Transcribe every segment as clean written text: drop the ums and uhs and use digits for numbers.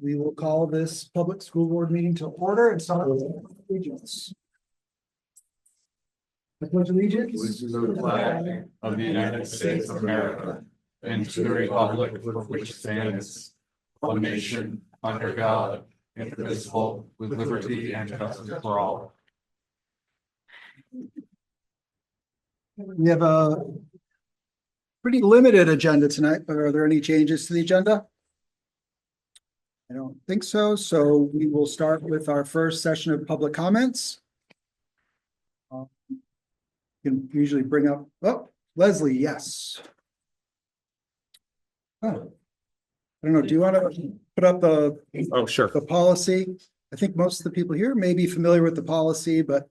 we will call this public school board meeting to order and start with allegiance. I pledge allegiance To the flag of the United States of America and to the republic for which it stands, one nation, under God, indivisible, with liberty and justice for all. We have a pretty limited agenda tonight, but are there any changes to the agenda? I don't think so. So we will start with our first session of public comments. You can usually bring up, oh, Leslie, yes. Oh, I don't know, do you want to put up Oh, sure. the policy? I think most of the people here may be familiar with the policy, but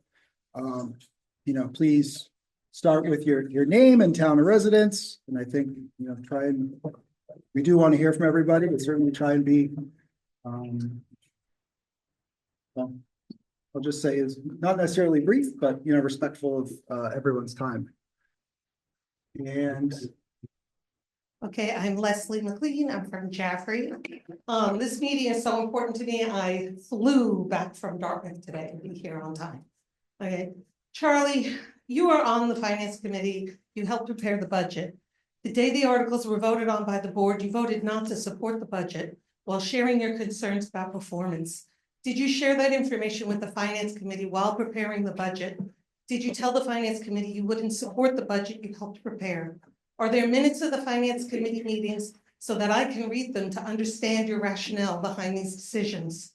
please start with your name and town of residence. And I think, we do want to hear from everybody, but certainly try and be, well, I'll just say is not necessarily brief, but, respectful of everyone's time. And Okay, I'm Leslie McLean. I'm from Jaffrey. This meeting is so important to me. I flew back from Dartmouth today to be here on time. Okay, Charlie, you are on the finance committee. You helped prepare the budget. The day the articles were voted on by the board, you voted not to support the budget while sharing your concerns about performance. Did you share that information with the finance committee while preparing the budget? Did you tell the finance committee you wouldn't support the budget you helped prepare? Are there minutes of the finance committee meetings so that I can read them to understand your rationale behind these decisions?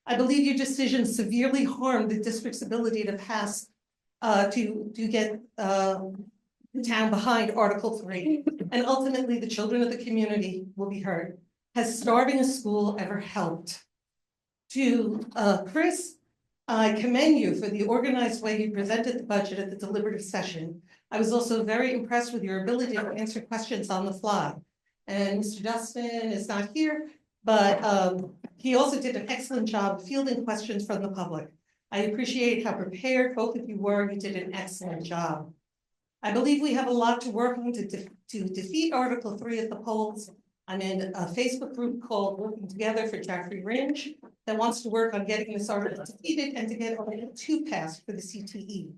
I believe your decisions severely harmed the district's ability to pass, to get the town behind Article 3, and ultimately the children of the community will be hurt. Has starting a school ever helped? To Chris, I commend you for the organized way you presented the budget at the deliberative session. I was also very impressed with your ability to answer questions on the fly. And Mr. Dustin is not here, but he also did an excellent job fielding questions from the public. I appreciate how prepared both of you were. You did an excellent job. I believe we have a lot to work on to defeat Article 3 at the polls. I'm in a Facebook group called Working Together for Jaffrey Ringe that wants to work on getting this article defeated and to get Article 2 passed for the CTE.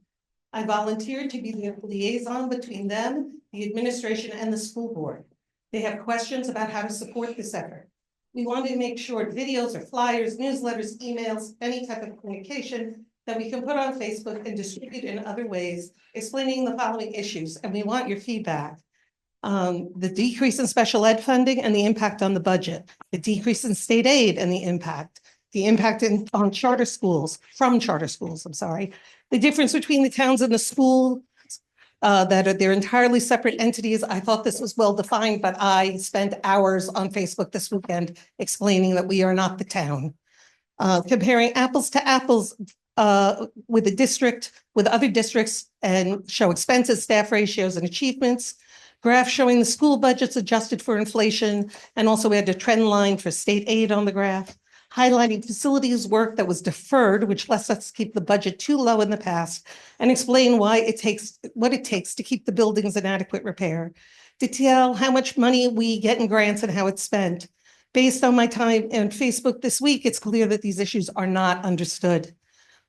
I volunteered to be the liaison between them, the administration, and the school board. They have questions about how to support this effort. We want to make sure videos or flyers, newsletters, emails, any type of communication that we can put on Facebook and distribute in other ways, explaining the following issues, and we want your feedback. The decrease in special ed funding and the impact on the budget, the decrease in state aid and the impact on charter schools, I'm sorry, the difference between the towns and the school, they're entirely separate entities. I thought this was well defined, but I spent hours on Facebook this weekend explaining that we are not the town. Comparing apples to apples with the district, with other districts, and show expenses, staff ratios, and achievements. Graph showing the school budgets adjusted for inflation, and also we had a trend line for state aid on the graph. Highlighting facilities work that was deferred, which lets us keep the budget too low in the past, and explain what it takes to keep the buildings in adequate repair. Detail how much money we get in grants and how it's spent. Based on my time on Facebook this week, it's clear that these issues are not understood.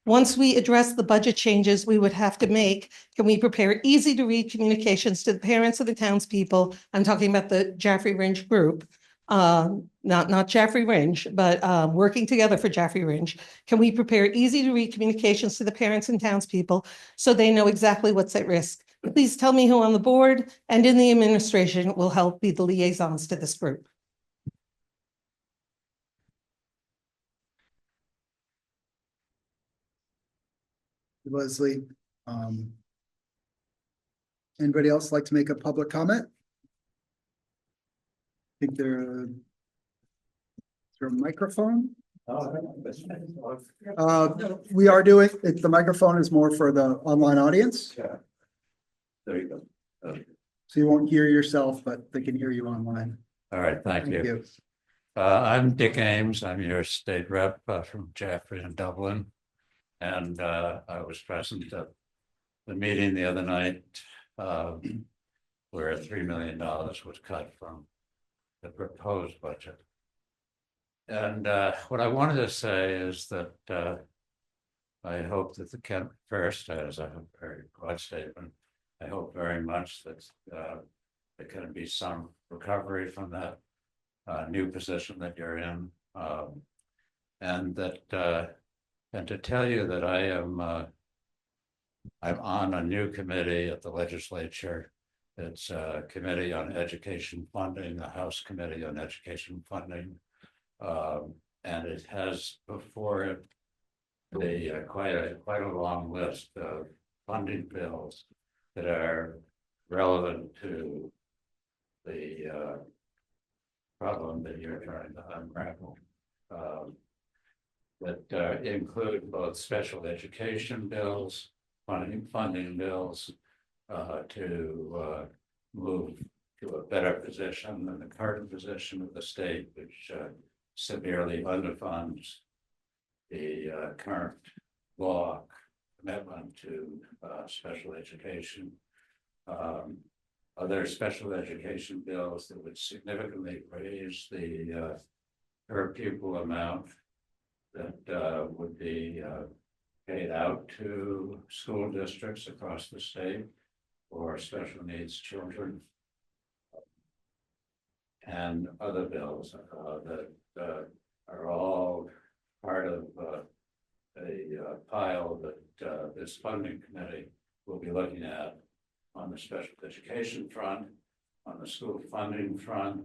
Once we address the budget changes we would have to make, can we prepare easy to read communications to the parents of the townspeople? I'm talking about the Jaffrey Ringe group. Not Jaffrey Ringe, but working together for Jaffrey Ringe. Can we prepare easy to read communications to the parents and townspeople so they know exactly what's at risk? Please tell me who on the board and in the administration will help be the liaisons to this group. Leslie, anybody else like to make a public comment? I think is there a microphone? We are doing it. The microphone is more for the online audience. Yeah. There you go. So you won't hear yourself, but they can hear you online. All right, thank Thank you. you. I'm Dick Ames. I'm your state rep from Jaffrey and Dublin. And I was present at the meeting the other night where $3 million was cut from the proposed budget. And what I wanted to say is that I hope that first, as a very broad statement, I hope very much that there can be some recovery from that new position that you're in. And that and to tell you that I'm on a new committee at the legislature. It's a committee on education funding, the House Committee on Education Funding. And it has before it quite a long list of funding bills that are relevant to the problem that you're trying to unravel. That include both special education bills, funding bills to move to a better position than the current position of the state, which severely underfunds the current law commitment to special education. Other special education bills that would significantly raise the per pupil amount that would be paid out to school districts across the state for special needs children. And other bills that are all part of a pile that this funding committee will be looking at on the special education front, on the school funding front,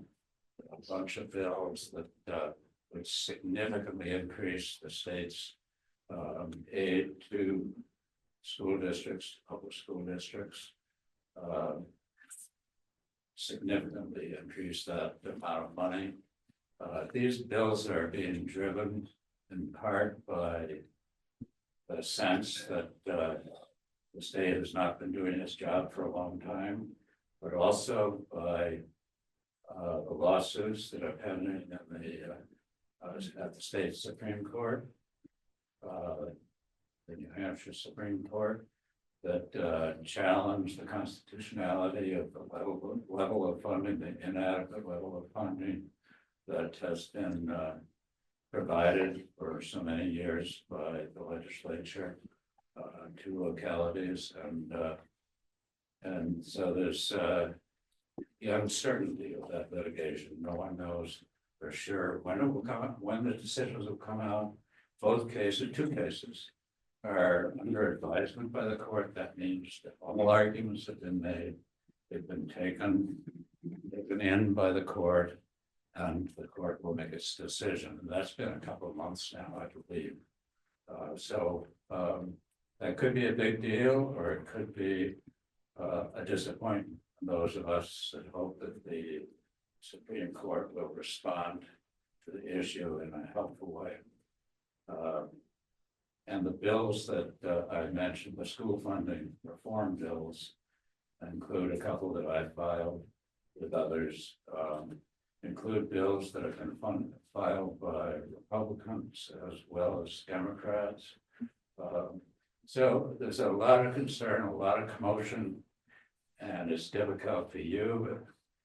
a bunch of bills that would significantly increase the state's aid to school districts, public school districts. Significantly increase that amount of money. These bills are being driven in part by the sense that the state has not been doing its job for a long time, but also by the lawsuits that are pending at the state Supreme Court, the New Hampshire Supreme Court, that challenge the constitutionality of the level of funding, the inadequate level of funding that has been provided for so many years by the legislature to localities, and so there's the uncertainty of that litigation. No one knows for sure when it will come, when the decisions will come out. Both cases, two cases, are under advisement by the court. That means that all arguments have been made, they've been taken in by the court, and the court will make its decision. And that's been a couple of months now, I believe. So that could be a big deal, or it could be a disappointment. Those of us that hope that the Supreme Court will respond to the issue in a helpful way. And the bills that I mentioned, the school funding reform bills, include a couple that I filed with others, include bills that have been filed by Republicans as well as Democrats. So there's a lot of concern, a lot of commotion, and it's difficult for you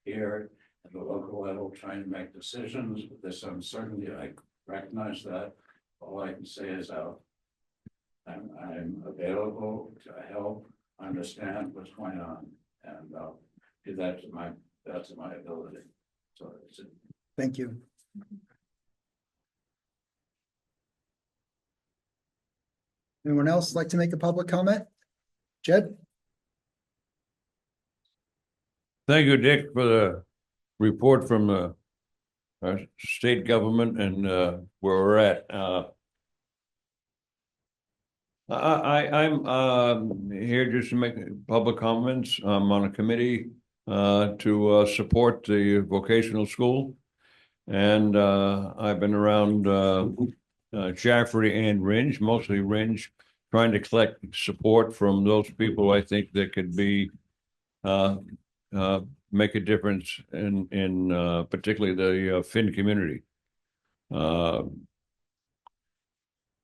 here at the local level trying to make decisions with this uncertainty. I recognize that. All I can say is I'm available to help understand what's going on, and I'll do that to my best of my ability. So that's it. Thank you. Anyone else like to make a public comment? Jed? Thank you, Dick, for the report from our state government and where we're at. I'm here just to make public comments. I'm on a committee to support the vocational school, and I've been around Jaffrey and Rindge, mostly Rindge, trying to collect support from those people I think that could be make a difference in particularly the Finn community.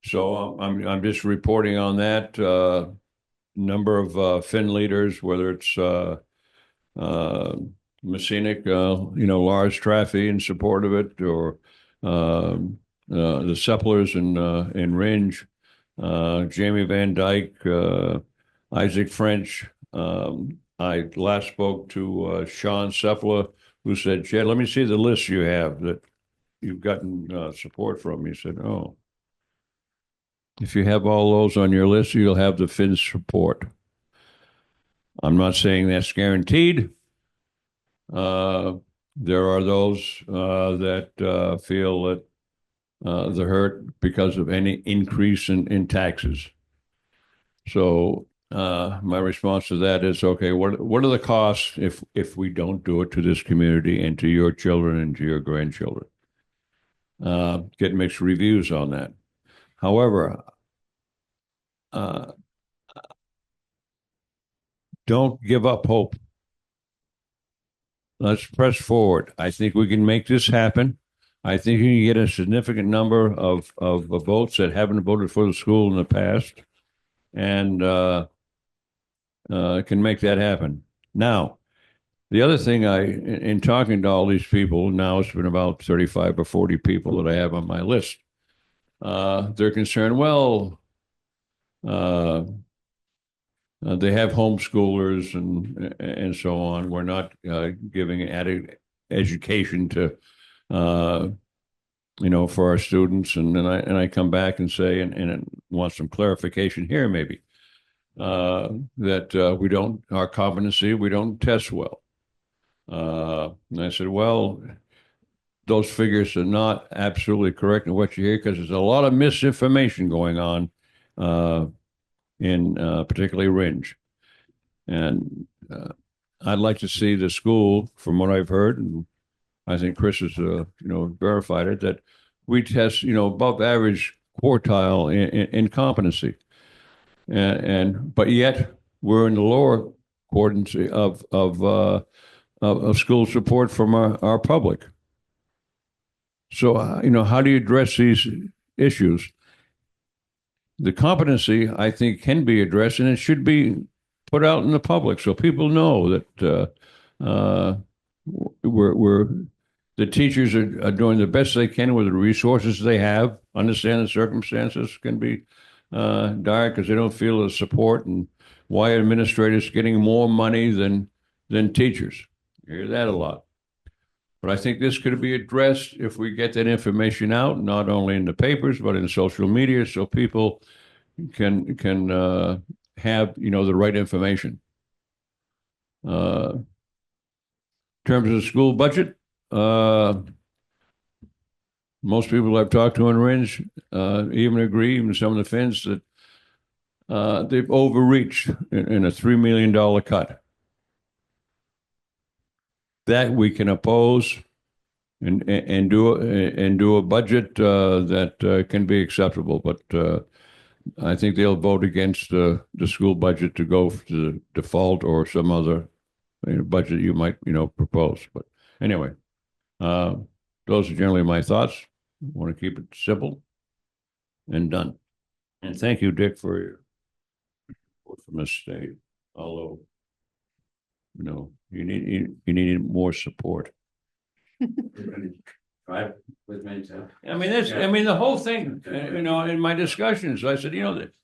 So I'm just reporting on that. Number of Finn leaders, whether it's Messinic, Lars Traffy in support of it, or the Sepplers in Ringe, Jamie Van Dyke, Isaac French. I last spoke to Sean Seppler, who said, Jed, let me see the list you have that you've gotten support from. He said, oh, if you have all those on your list, you'll have the Finn's support. I'm not saying that's guaranteed. There are those that feel that the hurt because of any increase in taxes. So my response to that is, okay, what are the costs if we don't do it to this community and to your children and to your grandchildren? Get mixed reviews on that. However, don't give up hope. Let's press forward. I think we can make this happen. I think you can get a significant number of votes that haven't voted for the school in the past, and can make that happen. Now, the other thing in talking to all these people, now it's been about 35 or 40 people that I have on my list. They're concerned, well, they have homeschoolers and so on. We're not giving added education to, for our students. And then I come back and say, and want some clarification here, maybe, that we don't, our competency, we don't test well. And I said, well, those figures are not absolutely correct in what you hear, because there's a lot of misinformation going on in particularly Ringe. And I'd like to see the school, from what I've heard, and I think Chris has verified it, that we test above average quartile in competency, but yet we're in the lower quartile of school support from our public. So how do you address these issues? The competency, I think, can be addressed, and it should be put out in the public so people know that the teachers are doing the best they can with the resources they have. Understand the circumstances can be dire because they don't feel the support, and why administrators getting more money than teachers. You hear that a lot. But I think this could be addressed if we get that information out, not only in the papers, but in social media, so people can have, the right information. In terms of the school budget, most people I've talked to in Ringe even agree, even some of the Finns, that they've overreached in a $3 million cut. That we can oppose and do a budget that can be acceptable, but I think they'll vote against the school budget to go to the default or some other budget you might propose. But anyway, those are generally my thoughts. I want to keep it simple and done. And thank you, Dick, for your support from the state. Although, you need more support. Right with me too. I mean, the whole thing, in my discussions, I said,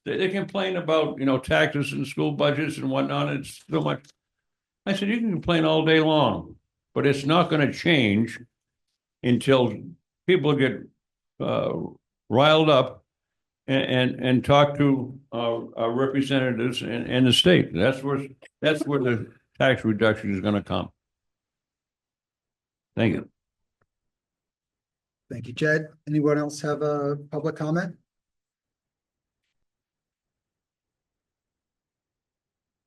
they complain about, taxes and school budgets and whatnot. It's so much. I said, you can complain all day long, but it's not going to change until people get riled up and talk to our representatives and the state. That's where the tax reduction is going to come. Thank you. Thank you, Jed. Anyone else have a public comment?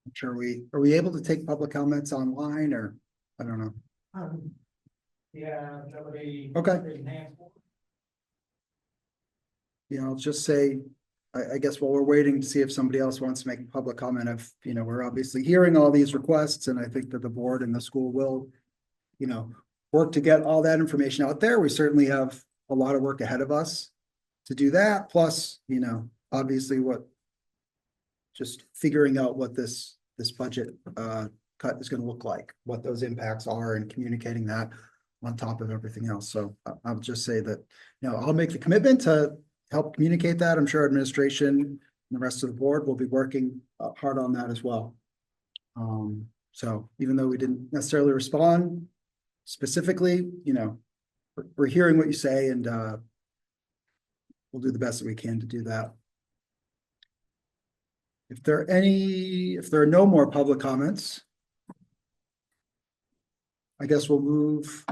I'm sure are we able to take public comments online, or I don't know. Yeah, nobody. Okay. Yeah, I'll just say, I guess while we're waiting to see if somebody else wants to make a public comment, we're obviously hearing all these requests, and I think that the board and the school will, work to get all that information out there. We certainly have a lot of work ahead of us to do that. Plus, obviously just figuring out what this budget cut is going to look like, what those impacts are, and communicating that on top of everything else. So I'll just say that, I'll make the commitment to help communicate that. I'm sure administration and the rest of the board will be working hard on that as well. So even though we didn't necessarily respond specifically, we're hearing what you say, and we'll do the best that we can to do that. If there are no more public comments, I guess we'll move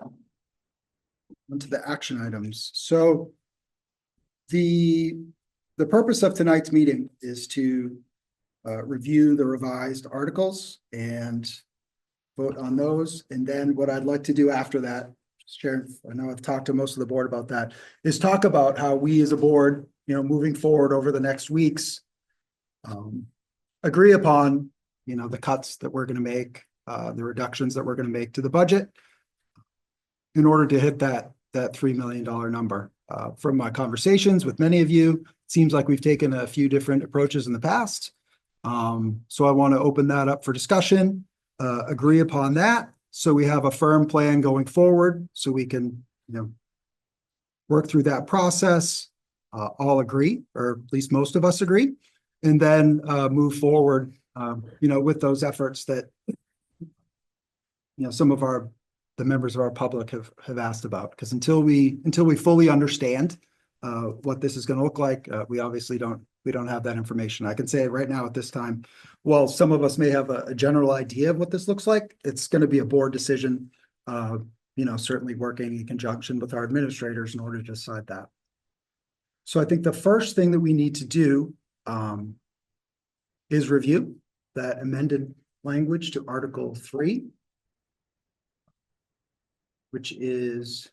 onto the action items. So the purpose of tonight's meeting is to review the revised articles and vote on those. And then what I'd like to do after that, Sharon, I know I've talked to most of the board about that, is talk about how we as a board, moving forward over the next weeks, agree upon, the cuts that we're going to make, the reductions that we're going to make to the budget in order to hit that $3 million number. From my conversations with many of you, it seems like we've taken a few different approaches in the past. So I want to open that up for discussion, agree upon that. So we have a firm plan going forward so we can, work through that process, all agree, or at least most of us agree, and then move forward, with those efforts that, some of the members of our public have asked about. Because until we fully understand what this is going to look like, we obviously don't have that information. I can say right now at this time, while some of us may have a general idea of what this looks like, it's going to be a board decision, certainly working in conjunction with our administrators in order to decide that. So I think the first thing that we need to do is review that amended language to Article 3, which is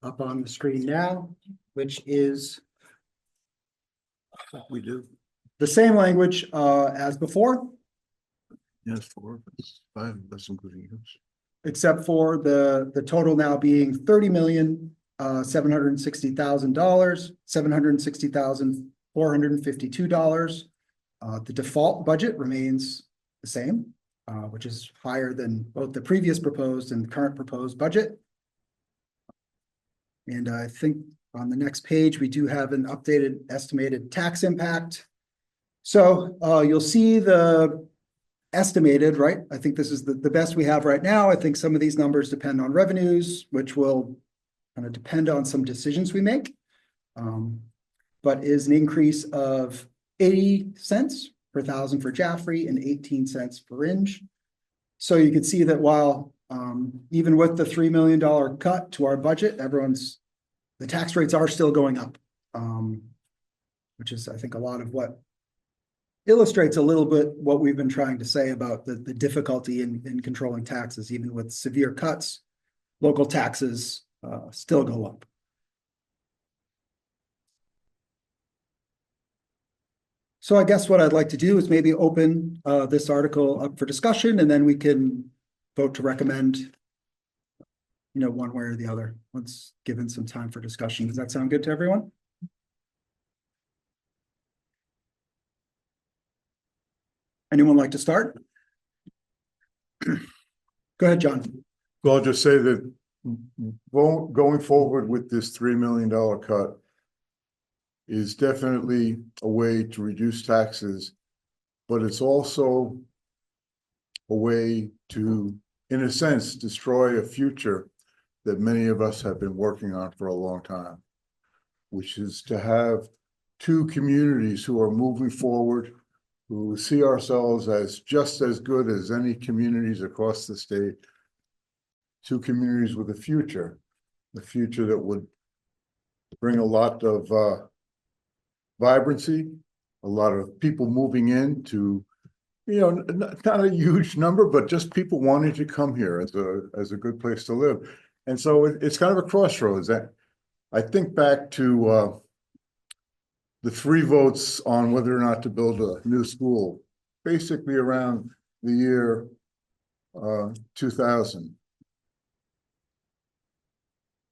up on the screen now, which is We do. the same language as before, Yes, 4, 5, that's including yours. except for the total now being $30,760,000, $760,452. The default budget remains the same, which is higher than both the previous proposed and current proposed budget. And I think on the next page, we do have an updated estimated tax impact. So you'll see the estimated, right? I think this is the best we have right now. I think some of these numbers depend on revenues, which will kind of depend on some decisions we make. But is an increase of 80 cents per thousand for Jaffrey and 18 cents for Ringe. So you can see that while even with the $3 million cut to our budget, the tax rates are still going up, which is, I think, a lot of what illustrates a little bit what we've been trying to say about the difficulty in controlling taxes. Even with severe cuts, local taxes still go up. So I guess what I'd like to do is maybe open this article up for discussion, and then we can vote to recommend, one way or the other, once given some time for discussion. Does that sound good to everyone? Anyone like to start? Go ahead, John. Well, I'll just say that going forward with this $3 million cut is definitely a way to reduce taxes, but it's also a way to, in a sense, destroy a future that many of us have been working on for a long time, which is to have two communities who are moving forward, who see ourselves as just as good as any communities across the state, two communities with a future that would bring a lot of vibrancy, a lot of people moving in to, not a huge number, but just people wanting to come here as a good place to live. And so it's kind of a crossroads. That I think back to the 3 votes on whether or not to build a new school, basically around the year 2000.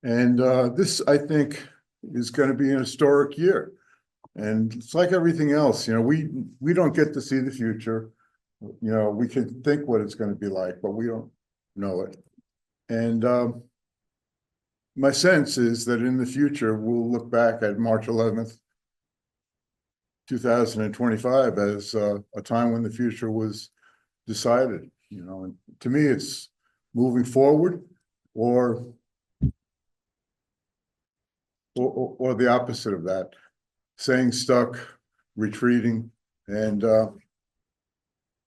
And this, I think, is going to be an historic year. And it's like everything else, we don't get to see the future. We can think what it's going to be like, but we don't know it. And my sense is that in the future, we'll look back at March 11th, 2025 as a time when the future was decided, you know, and to me, it's moving forward or the opposite of that, staying stuck, retreating, and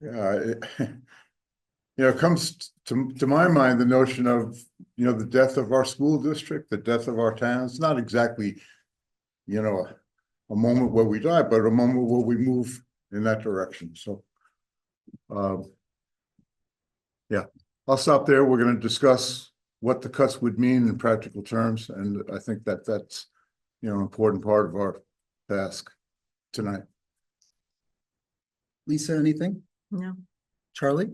yeah, you know, it comes to my mind, the notion of, you know, the death of our school district, the death of our town. It's not exactly, you know, a moment where we die, but a moment where we move in that direction. So, yeah, I'll stop there. We're going to discuss what the cuts would mean in practical terms, and I think that that's, you know, an important part of our task tonight. Lisa, anything? No. Charlie?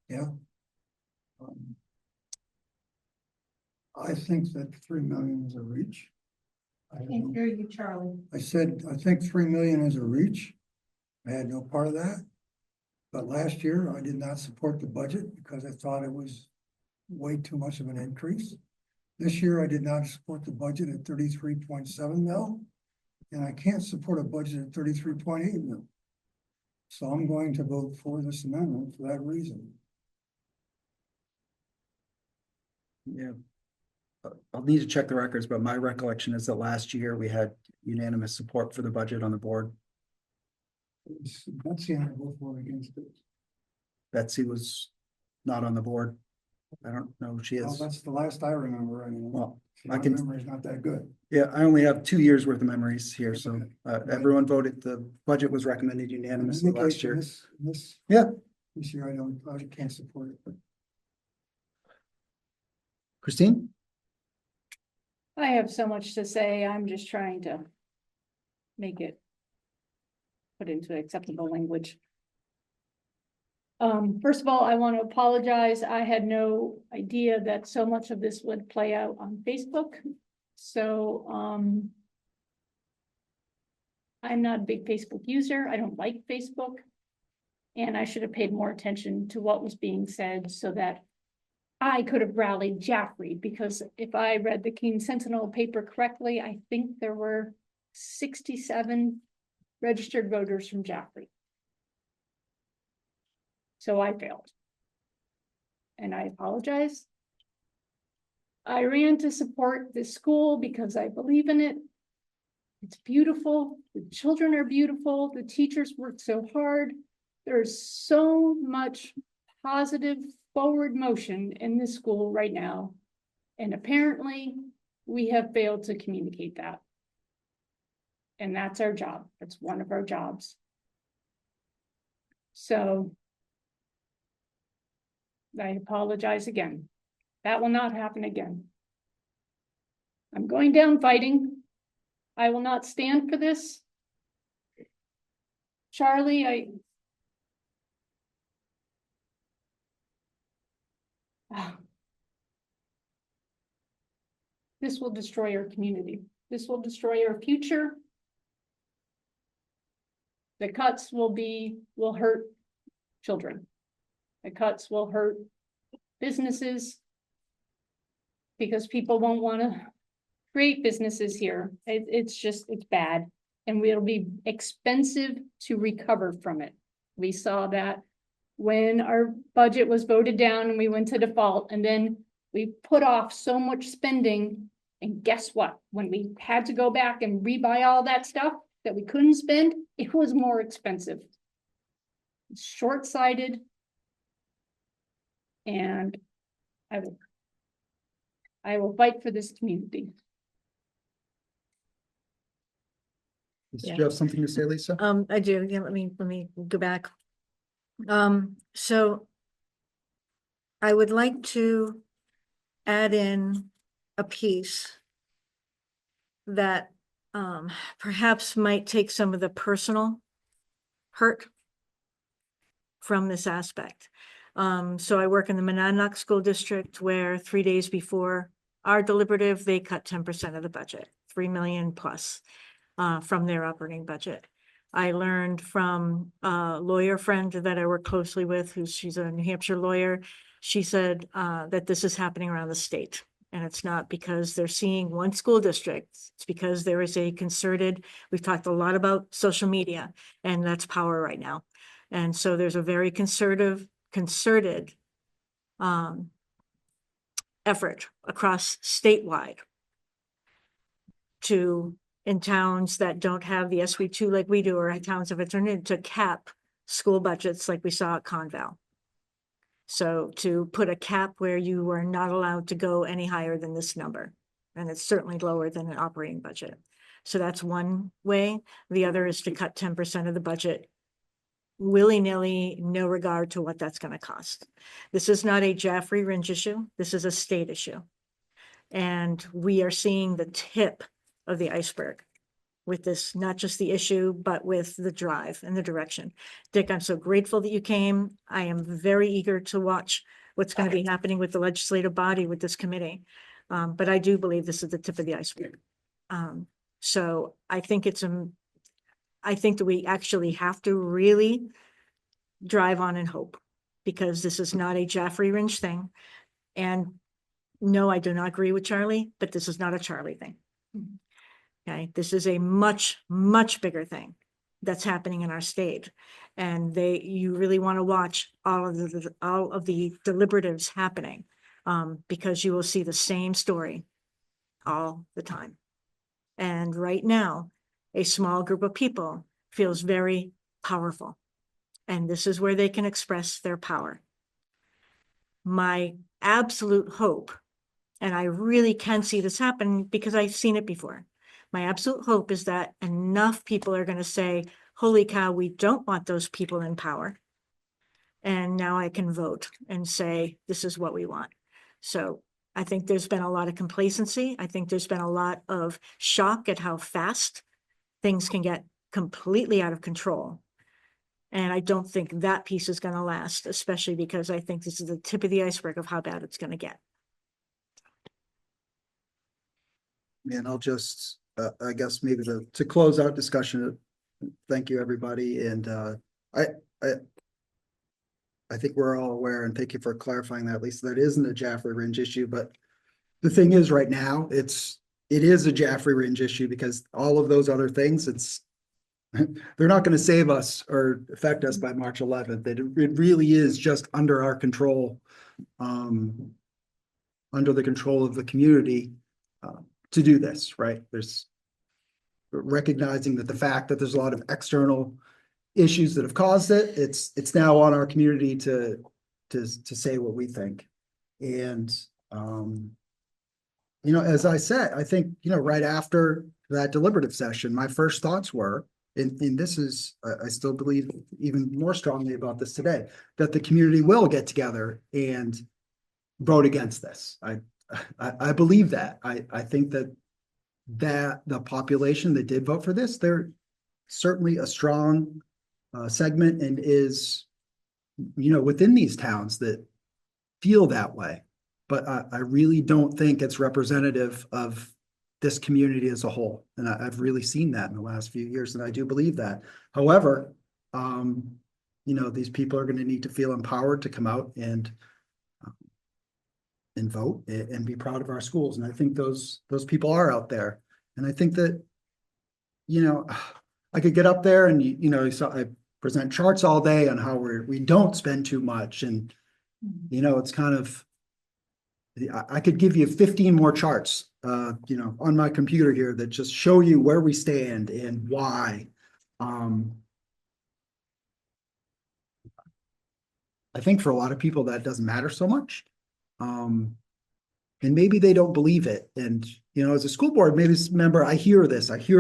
Yeah. I think that 3 million is a reach. Can't hear you, Charlie. I said, I think 3 million is a reach. I had no part of that. But last year I did not support the budget because I thought it was way too much of an increase. This year I did not support the budget at 33.7 mil. And I can't support a budget at 33.8 mil. So I'm going to vote for this amendment for that reason. Yeah. I'll need to check the records, but my recollection is that last year we had unanimous support for the budget on the board. That's the end of vote against it. Betsy was not on the board. I don't know if she Well, is. that's the last I remember anyway. Well, My I can- memory's not that good. Yeah, I only have 2 years worth of memories here, so Okay. everyone voted, the budget was recommended unanimously last year. This. Yeah. This year I can't support it. Christine? I have so much to say. I'm just trying to make it put into acceptable language. First of all, I want to apologize. I had no idea that so much of this would play out on Facebook. So, I'm not a big Facebook user. I don't like Facebook. And I should have paid more attention to what was being said so that I could have rallied Jaffrey, because if I read the Keene Sentinel paper correctly, I think there were 67 registered voters from Jaffrey. So I failed. And I apologize. I ran to support this school because I believe in it. It's beautiful. The children are beautiful. The teachers work so hard. There's so much positive forward motion in this school right now. And apparently we have failed to communicate that. And that's our job. That's one of our jobs. So I apologize again. That will not happen again. I'm going down fighting. I will not stand for this. Charlie, this will destroy our community. This will destroy our future. The cuts will hurt children. The cuts will hurt businesses because people won't want to create businesses here. It's bad. And it'll be expensive to recover from it. We saw that when our budget was voted down and we went to default, and then we put off so much spending. And guess what? When we had to go back and rebuy all that stuff that we couldn't spend, it was more expensive. It's short-sighted. And I will fight for this community. Did you have something to say, Lisa? I do. Yeah, let me go back. So I would like to add in a piece that perhaps might take some of the personal hurt from this aspect. So I work in the Monadnock School District, where 3 days before our deliberative, they cut 10% of the budget, 3 million plus from their operating budget. I learned from a lawyer friend that I work closely with, she's a New Hampshire lawyer. She said that this is happening around the state. And it's not because they're seeing one school district. It's because there is a concerted, we've talked a lot about social media, and that's power right now. And so there's a very concerted effort across statewide to, in towns that don't have the SB2 like we do, or in towns of alternative, to cap school budgets like we saw at Conval. So to put a cap where you are not allowed to go any higher than this number, and it's certainly lower than an operating budget. So that's one way. The other is to cut 10% of the budget willy-nilly, no regard to what that's going to cost. This is not a Jaffrey Ringe issue. This is a state issue. And we are seeing the tip of the iceberg with this, not just the issue, but with the drive and the direction. Dick, I'm so grateful that you came. I am very eager to watch what's going to be happening with the legislative body, with this committee. But I do believe this is the tip of the iceberg. So I think I think that we actually have to really drive on and hope, because this is not a Jaffrey Ringe thing. And no, I do not agree with Charlie, but this is not a Charlie thing. Okay, this is a much, much bigger thing that's happening in our state. And you really want to watch all of the deliberatives happening, because you will see the same story all the time. And right now, a small group of people feels very powerful. And this is where they can express their power. My absolute hope, and I really can see this happen because I've seen it before. My absolute hope is that enough people are going to say, holy cow, we don't want those people in power. And now I can vote and say, this is what we want. So I think there's been a lot of complacency. I think there's been a lot of shock at how fast things can get completely out of control. And I don't think that piece is going to last, especially because I think this is the tip of the iceberg of how bad it's going to get. And I'll just, I guess maybe to close out discussion, thank you, everybody. And I think we're all aware, and thank you for clarifying that, Lisa, that isn't a Jaffrey Ringe issue. But the thing is, right now, it is a Jaffrey Ringe issue, because all of those other things, they're not going to save us or affect us by March 11th. It really is just under our control, under the control of the community to do this, right? There's recognizing that the fact that there's a lot of external issues that have caused it, it's now on our community to say what we think. And as I said, I think right after that deliberative session, my first thoughts were, and this is, I still believe even more strongly about this today, that the community will get together and vote against this. I believe that. I think that the population that did vote for this, they're certainly a strong segment, and is, within these towns that feel that way. But I really don't think it's representative of this community as a whole. And I've really seen that in the last few years, and I do believe that. However, these people are going to need to feel empowered to come out and vote and be proud of our schools. And I think those people are out there. And I think that, I could get up there and, I present charts all day on how we don't spend too much. And, it's kind of, I could give you 15 more charts, on my computer here that just show you where we stand and why. I think for a lot of people that doesn't matter so much. And maybe they don't believe it. And, as a school board member, I hear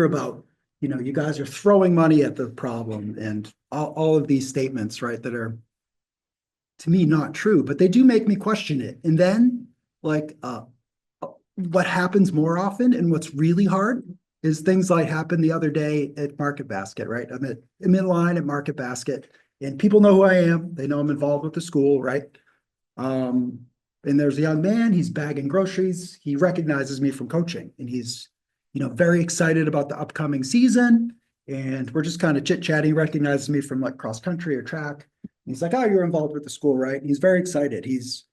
about, you guys are throwing money at the problem and all of these statements, right, that are, to me, not true, but they do make me question it. And then, what happens more often and what's really hard is things like happened the other day at Market Basket, right? I'm in line at Market Basket, and people know who I am. They know I'm involved with the school, right? And there's a young man, he's bagging groceries. He recognizes me from coaching, and he's, very excited about the upcoming season. And we're just kind of chit-chatting. He recognizes me from cross country or track. And he's like, oh, you're involved with the school, right? And he's very excited. He's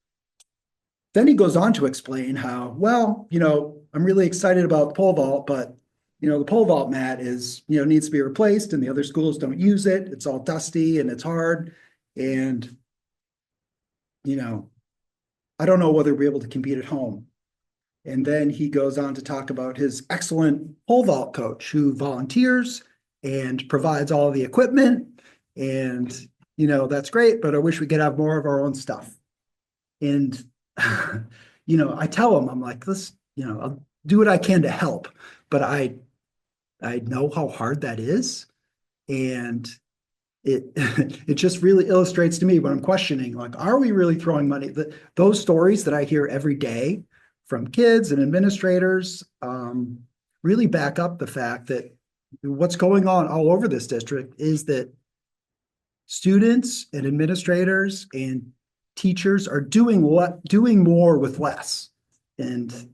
then he goes on to explain how, well, I'm really excited about the pole vault, but the pole vault mat is, needs to be replaced and the other schools don't use it. It's all dusty and it's hard. And, I don't know whether we'll be able to compete at home. And then he goes on to talk about his excellent pole vault coach who volunteers and provides all the equipment. And, that's great, but I wish we could have more of our own stuff. And, I tell him, I'm like, I'll do what I can to help, but I know how hard that is. And it, it just really illustrates to me when I'm questioning, like, are we really throwing money? Those stories that I hear every day from kids and administrators really back up the fact that what's going on all over this district is that students and administrators and teachers are doing more with less. And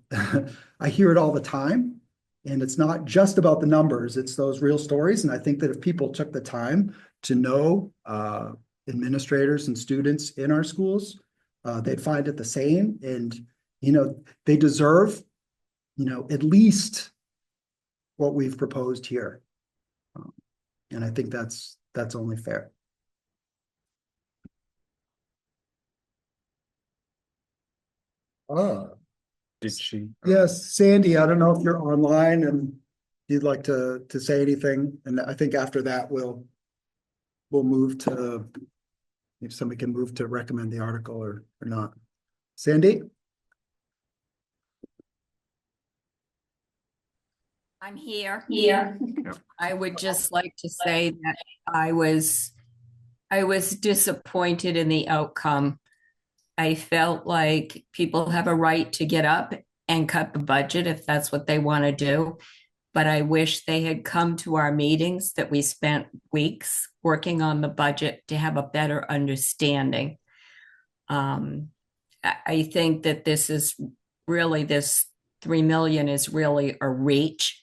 I hear it all the time. And it's not just about the numbers, it's those real stories. And I think that if people took the time to know administrators and students in our schools, they'd find it the same. And, they deserve, at least what we've proposed here. And I think that's only fair. Did she? Yes, Sandy, I don't know if you're online and you'd like to say anything, and I think after that, we'll move to, if somebody can move to recommend the article or not. Sandy? I'm here. I would just like to say that I was disappointed in the outcome. I felt like people have a right to get up and cut the budget if that's what they want to do. But I wish they had come to our meetings that we spent weeks working on the budget to have a better understanding. I think that this 3 million is really a reach.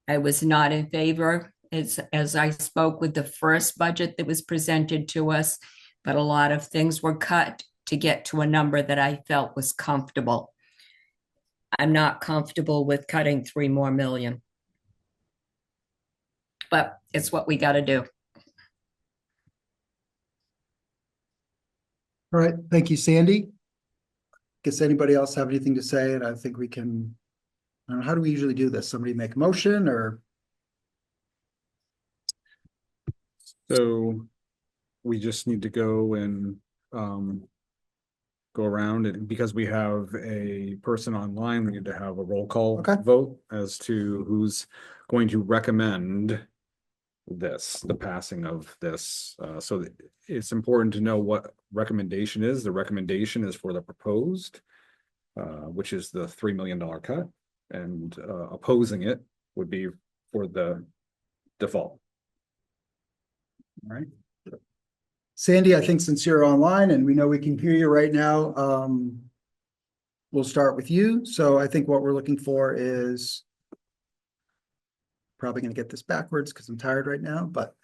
I was not in favor as I spoke with the first budget that was presented to us, but a lot of things were cut to get to a number that I felt was comfortable. I'm not comfortable with cutting 3 more million. But it's what we got to do. All right, thank you, Sandy. Guess anybody else have anything to say? And I think we can, I don't know, how do we usually do this? Somebody make a motion or? So we just need to go and go around, and because we have a person online, we need to have a roll call vote as to who's going to recommend the passing of this. So it's important to know what recommendation is. The recommendation is for the proposed, which is the $3 million cut, and opposing it would be for the default. All right. Sandy, I think since you're online and we know we can hear you right now, we'll start with you. So I think what we're looking for is probably going to get this backwards because I'm tired right now, but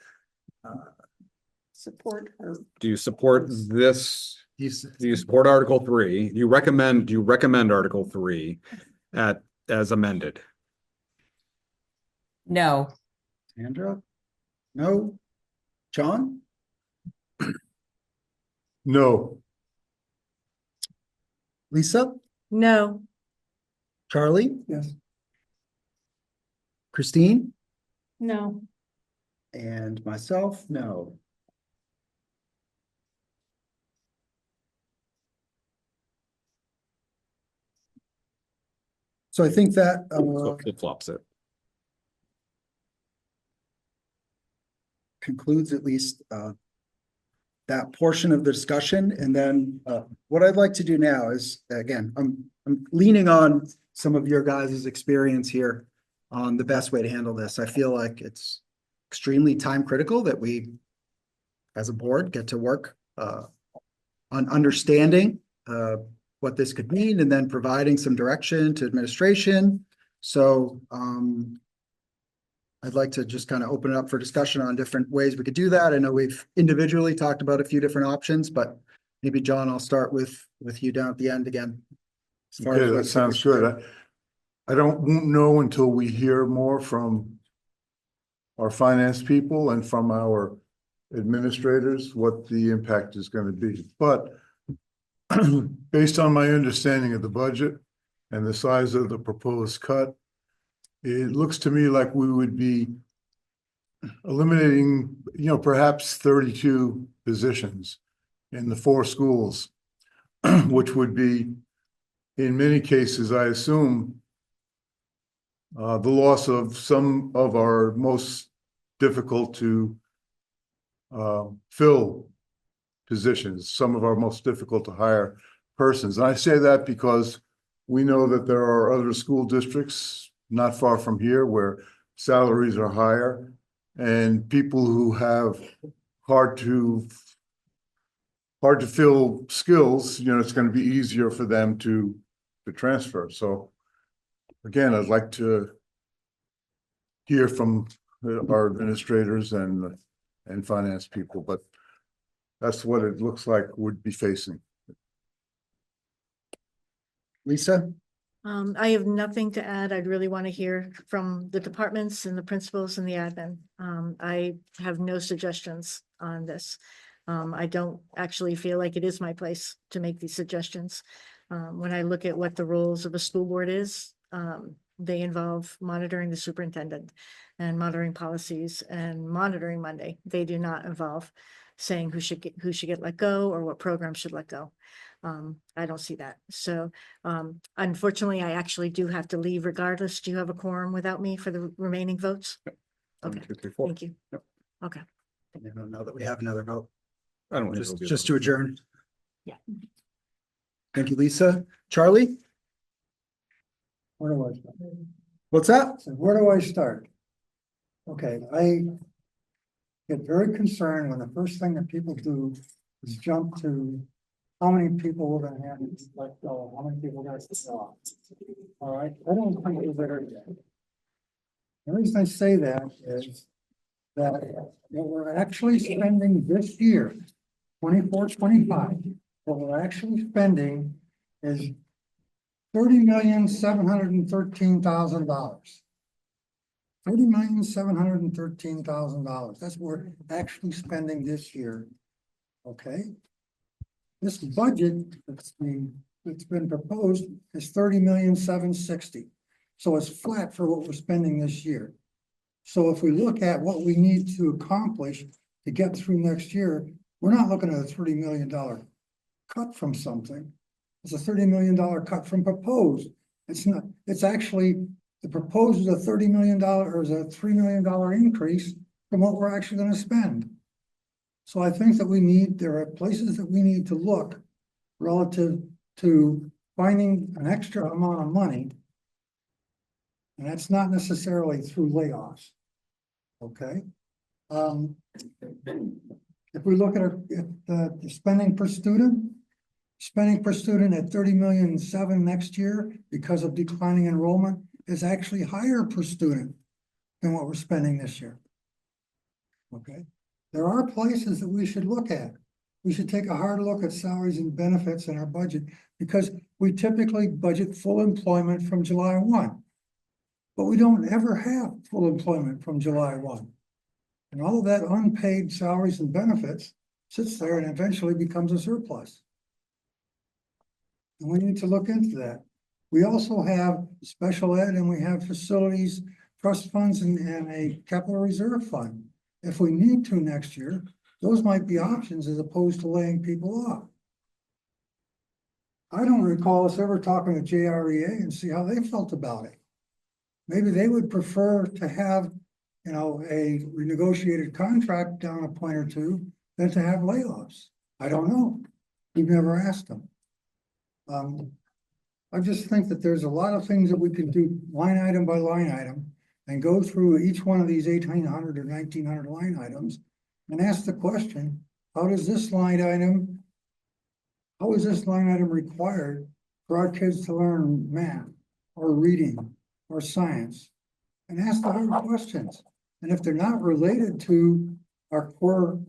Support her. Do you support this? Do you support Article 3? Do you recommend Article 3 as amended? No. Sandra? No? John? No. Lisa? No. Charlie? Yes. Christine? No. And myself? No. So I think that So flip flops it. concludes at least that portion of the discussion. And then what I'd like to do now is, again, I'm leaning on some of your guys' experience here on the best way to handle this. I feel like it's extremely time critical that we, as a board, get to work on understanding what this could mean and then providing some direction to administration. So I'd like to just kind of open it up for discussion on different ways we could do that. I know we've individually talked about a few different options, but Maybe John, I'll start with you down at the end again. As far as Okay, that what's- sounds good. I won't know until we hear more from our finance people and from our administrators what the impact is going to be. But based on my understanding of the budget and the size of the proposed cut, it looks to me like we would be eliminating, perhaps 32 positions in the 4 schools, which would be, in many cases, I assume, the loss of some of our most difficult to fill positions, some of our most difficult to hire persons. And I say that because we know that there are other school districts not far from here where salaries are higher, and people who have hard to fill skills, it's going to be easier for them to transfer. So again, I'd like to hear from our administrators and finance people, but that's what it looks like would be facing. Lisa? I have nothing to add. I'd really want to hear from the departments and the principals and the admin. I have no suggestions on this. I don't actually feel like it is my place to make these suggestions. When I look at what the roles of a school board is, they involve monitoring the superintendent and monitoring policies and monitoring Monday. They do not involve saying who should get let go or what program should let go. I don't see that. So unfortunately, I actually do have to leave regardless. Do you have a quorum without me for the remaining votes? Okay, 1, 2, 3, 4. thank you. Yep. Okay. I don't know that we have another vote. I don't think it'll be a Just vote. to adjourn. Yeah. Thank you, Lisa. Charlie? Where do I start? What's that? So where do I start? Okay, I get very concerned when the first thing that people do is jump to how many people we're gonna have to let go, how many people we're gonna stop. All right, I don't think we're there yet. The reason I say that is that what we're actually spending this year, 24-25, what we're actually spending is $30,713,000. $30,713,000. That's what we're actually spending this year. Okay? This budget that's been proposed is $30,760,000. So it's flat for what we're spending this year. So if we look at what we need to accomplish to get through next year, we're not looking at a $30 million cut from something. It's a $30 million cut from proposed. It's not, it's actually, the proposed is a $30 million or is a $3 million increase from what we're actually going to spend. So I think that there are places that we need to look relative to finding an extra amount of money. And that's not necessarily through layoffs. Okay. If we look at the spending per student at 30,700,000 next year because of declining enrollment is actually higher per student than what we're spending this year. Okay. There are places that we should look at. We should take a hard look at salaries and benefits in our budget because we typically budget full employment from July 1. But we don't ever have full employment from July 1. And all of that unpaid salaries and benefits sits there and eventually becomes a surplus. And we need to look into that. We also have special ed and we have facilities, trust funds and a capital reserve fund. If we need to next year, those might be options as opposed to laying people off. I don't recall us ever talking to JREA and see how they felt about it. Maybe they would prefer to have, a renegotiated contract down a point or two than to have layoffs. I don't know. We've never asked them. I just think that there's a lot of things that we can do line item by line item and go through each one of these 1,800 or 1,900 line items and ask the question, how is this line item required for our kids to learn math or reading or science? And ask the hard questions. And if they're not related to our core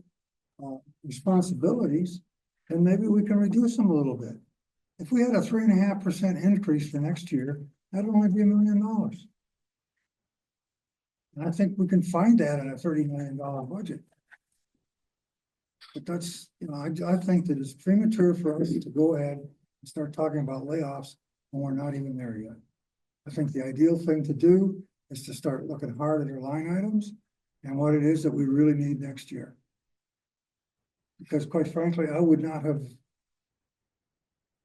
responsibilities, then maybe we can reduce them a little bit. If we had a 3.5% increase for next year, that'd only be $1 million. And I think we can find that in a $30 million budget. But that's, you know, I think that it's premature for us to go ahead and start talking about layoffs when we're not even there yet. I think the ideal thing to do is to start looking hard at our line items and what it is that we really need next year. Because quite frankly, I would not have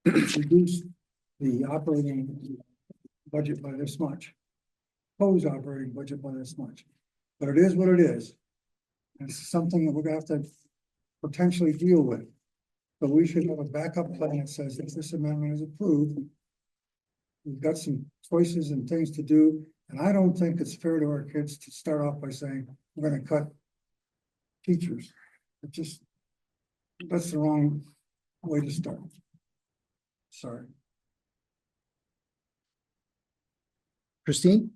reduced the operating budget by this much. Proposed operating budget by this much. But it is what it is. And it's something that we're gonna have to potentially deal with. But we should have a backup plan that says if this amendment is approved, we've got some choices and things to do. And I don't think it's fair to our kids to start off by saying, we're gonna cut teachers. It just, that's the wrong way to start. Sorry. Christine?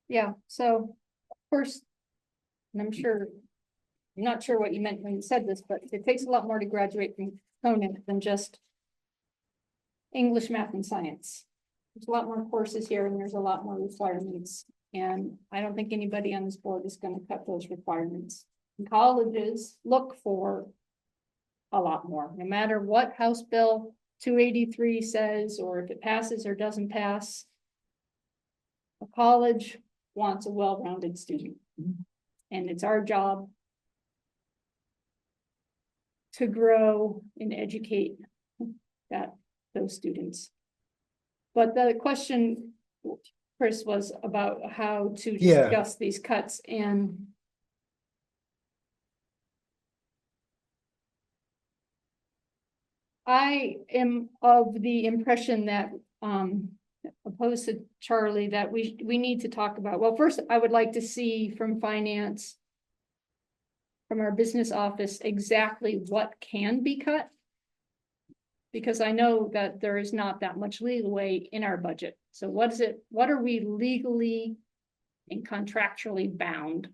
Yeah, so first, and I'm not sure what you meant when you said this, but it takes a lot more to graduate from Conant than just English, math, and science. There's a lot more courses here and there's a lot more requirements. And I don't think anybody on this board is going to cut those requirements. And colleges look for a lot more, no matter what House Bill 283 says, or if it passes or doesn't pass. A college wants a well-rounded student. And it's our job to grow and educate those students. But the question, Chris, was about how to discuss these cuts, and I am of the impression that opposed to Charlie, that we need to talk about, well, first, I would like to see from finance, from our business office, exactly what can be cut. Because I know that there is not that much leeway in our budget. So what are we legally and contractually bound?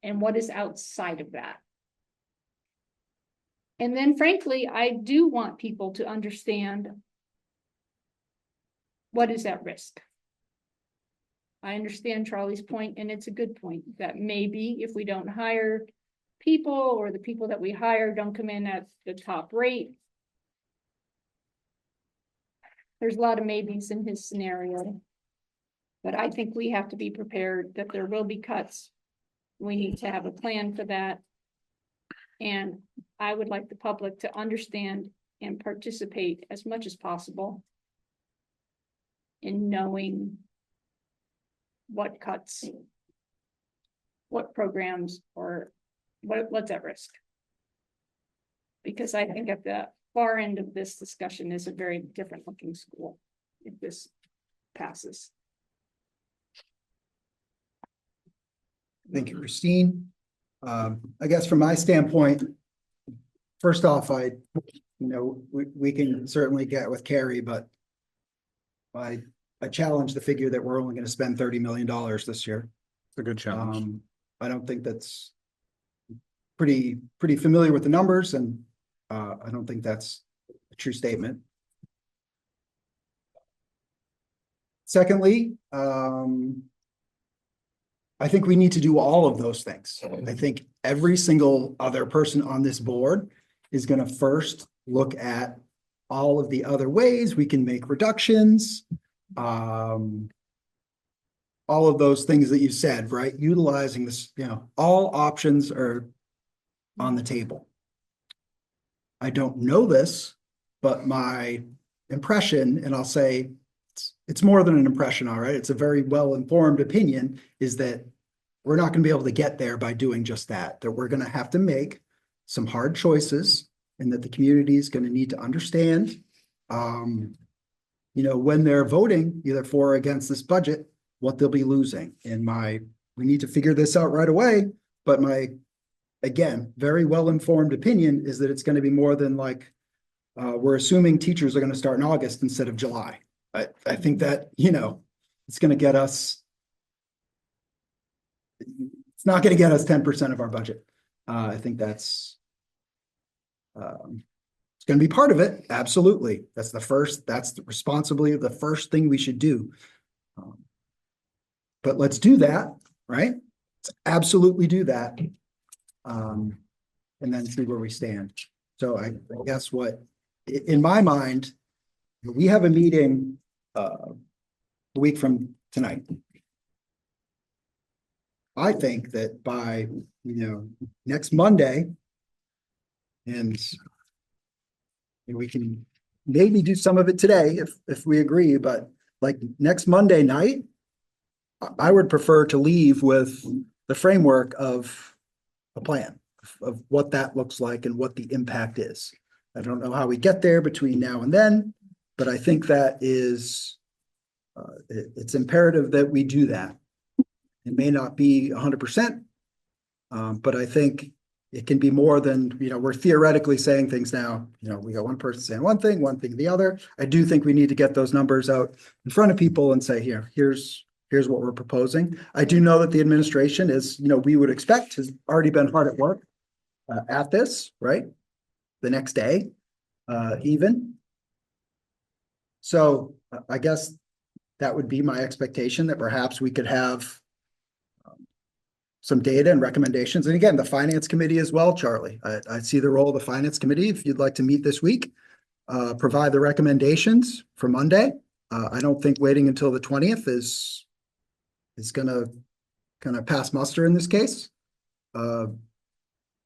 And what is outside of that? And then frankly, I do want people to understand what is at risk. I understand Charlie's point, and it's a good point, that maybe if we don't hire people, or the people that we hire don't come in at the top rate, there's a lot of maybes in his scenario. But I think we have to be prepared that there will be cuts. We need to have a plan for that. And I would like the public to understand and participate as much as possible in knowing what cuts, what programs, or what's at risk. Because I think at the far end of this discussion is a very different looking school if this passes. Thank you, Christine. I guess from my standpoint, first off, we can certainly get with Carrie, but I challenge the figure that we're only going to spend $30 million this year. It's a good challenge. I don't think that's pretty familiar with the numbers, and I don't think that's a true statement. Secondly, I think we need to do all of those things. I think every single other person on this board is going to first look at all of the other ways we can make reductions. All of those things that you said, right? Utilizing this, all options are on the table. I don't know this, but my impression, and I'll say it's more than an impression, all right? It's a very well-informed opinion, is that we're not going to be able to get there by doing just that we're going to have to make some hard choices, and that the community is going to need to understand, when they're voting either for or against this budget, what they'll be losing. And we need to figure this out right away. But my, again, very well-informed opinion is that it's going to be more than we're assuming teachers are going to start in August instead of July. I think that, it's going to get us, it's not gonna get us 10% of our budget. I think that's it's gonna be part of it, absolutely. That's responsibly the first thing we should do. But let's do that, right? Let's absolutely do that. And then see where we stand. So I guess in my mind, we have a meeting a week from tonight. I think that by, next Monday, and we can maybe do some of it today if we agree, but like next Monday night, I would prefer to leave with the framework of a plan of what that looks like and what the impact is. I don't know how we get there between now and then, but I think that is, it's imperative that we do that. It may not be 100%, but I think it can be more than, we're theoretically saying things now, we got one person saying one thing the other. I do think we need to get those numbers out in front of people and say, here's what we're proposing. I do know that the administration is, we would expect has already been hard at work at this, right? The next day, even. So I guess that would be my expectation, that perhaps we could have some data and recommendations. And again, the finance committee as well, Charlie. I see the role of the finance committee. If you'd like to meet this week, provide the recommendations for Monday. I don't think waiting until the 20th is gonna pass muster in this case.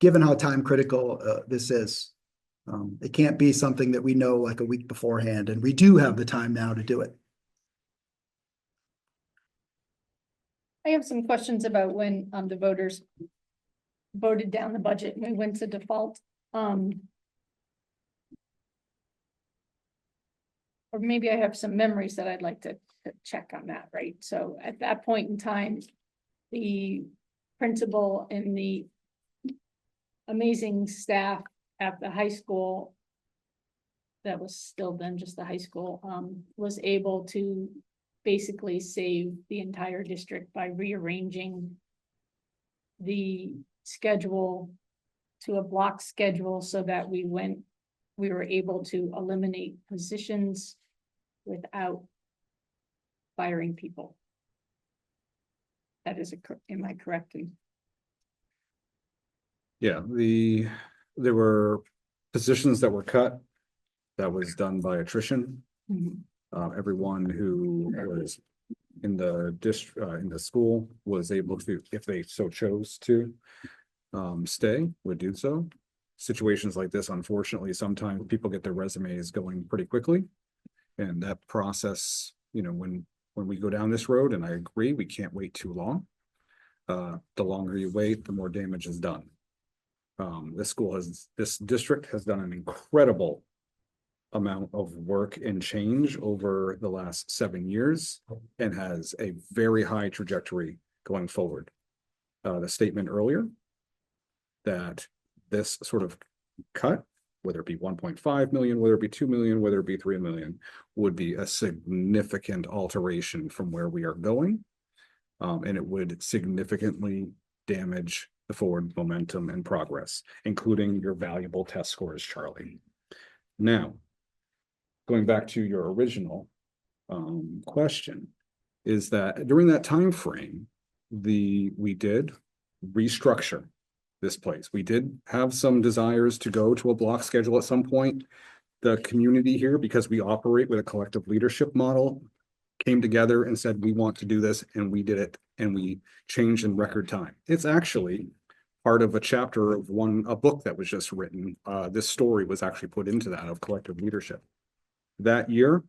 Given how time critical this is. It can't be something that we know like a week beforehand, and we do have the time now to do it. I have some questions about when the voters voted down the budget and we went to default. Or maybe I have some memories that I'd like to check on that, right? So at that point in time, the principal and the amazing staff at the high school, that was still then just the high school, was able to basically save the entire district by rearranging the schedule to a block schedule so that we were able to eliminate positions without firing people. That is am I correct? Yeah, there were positions that were cut. That was done by attrition. Everyone who was in the school was able to, if they so chose to, stay, would do so. Situations like this, unfortunately, sometimes people get their resumes going pretty quickly. And that process, when we go down this road, and I agree, we can't wait too long. The longer you wait, the more damage is done. This district has done an incredible amount of work and change over the last 7 years and has a very high trajectory going forward. The statement earlier that this sort of cut, whether it be 1.5 million, whether it be 2 million, whether it be 3 million, would be a significant alteration from where we are going. And it would significantly damage the forward momentum and progress, including your valuable test scores, Charlie. Now, going back to your original question, is that during that time frame, we did restructure this place. We did have some desires to go to a block schedule at some point. The community here, because we operate with a collective leadership model, came together and said, we want to do this, and we did it, and we changed in record time. It's actually part of a chapter of a book that was just written. This story was actually put into that of collective leadership. That year,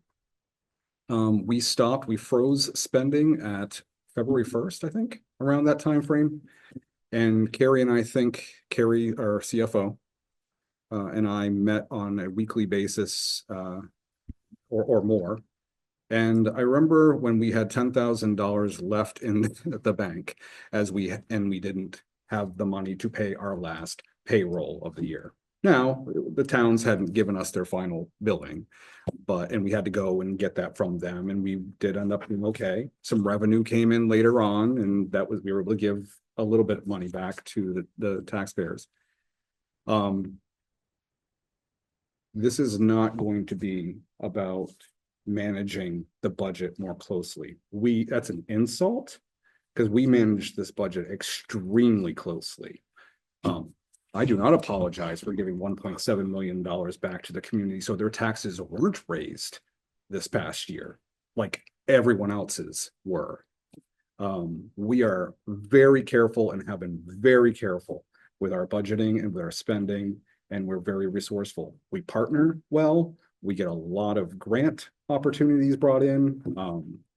we froze spending at February 1st, I think, around that time frame. And Carrie and Carrie, our CFO, and I met on a weekly basis or more. And I remember when we had $10,000 left in the bank and we didn't have the money to pay our last payroll of the year. Now, the towns hadn't given us their final billing, and we had to go and get that from them, and we did end up doing okay. Some revenue came in later on, and we were able to give a little bit of money back to the taxpayers. This is not going to be about managing the budget more closely. That's an insult because we manage this budget extremely closely. I do not apologize for giving $1.7 million back to the community so their taxes weren't raised this past year, like everyone else's were. We are very careful and have been very careful with our budgeting and with our spending, and we're very resourceful. We partner well. We get a lot of grant opportunities brought in.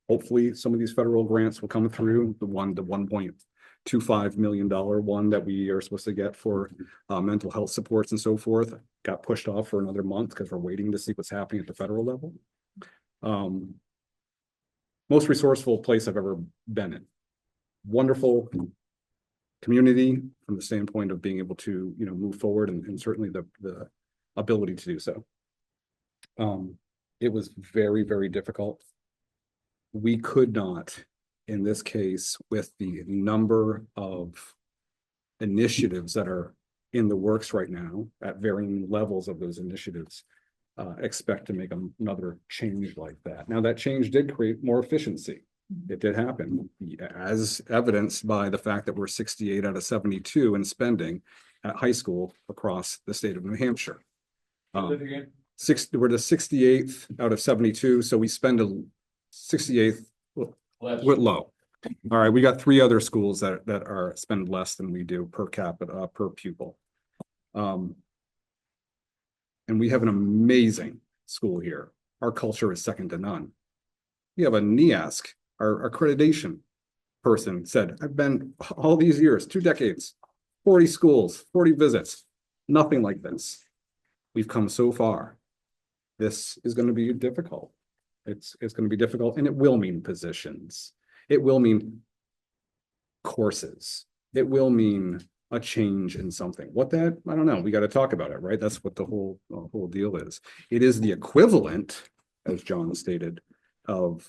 Hopefully some of these federal grants will come through. The $1.25 million one that we are supposed to get for mental health supports and so forth got pushed off for another month because we're waiting to see what's happening at the federal level. Most resourceful place I've ever been in. Wonderful community from the standpoint of being able to, move forward and certainly the ability to do so. It was very, very difficult. We could not, in this case, with the number of initiatives that are in the works right now at varying levels of those initiatives, expect to make another change like that. Now, that change did create more efficiency. It did happen, as evidenced by the fact that we're 68 out of 72 in spending at high school across the state of New Hampshire. We're the 68th out of 72, so we spend a 68th with low. All right, we got 3 other schools that are spend less than we do per capita, per pupil. And we have an amazing school here. Our culture is second to none. We have a NEASC, our accreditation person said, I've been all these years, 2 decades, 40 schools, 40 visits, nothing like this. We've come so far. This is going to be difficult. It's going to be difficult, and it will mean positions. It will mean courses. It will mean a change in something. What that, I don't know. We got to talk about it, right? That's what the whole deal is. It is the equivalent, as John stated, of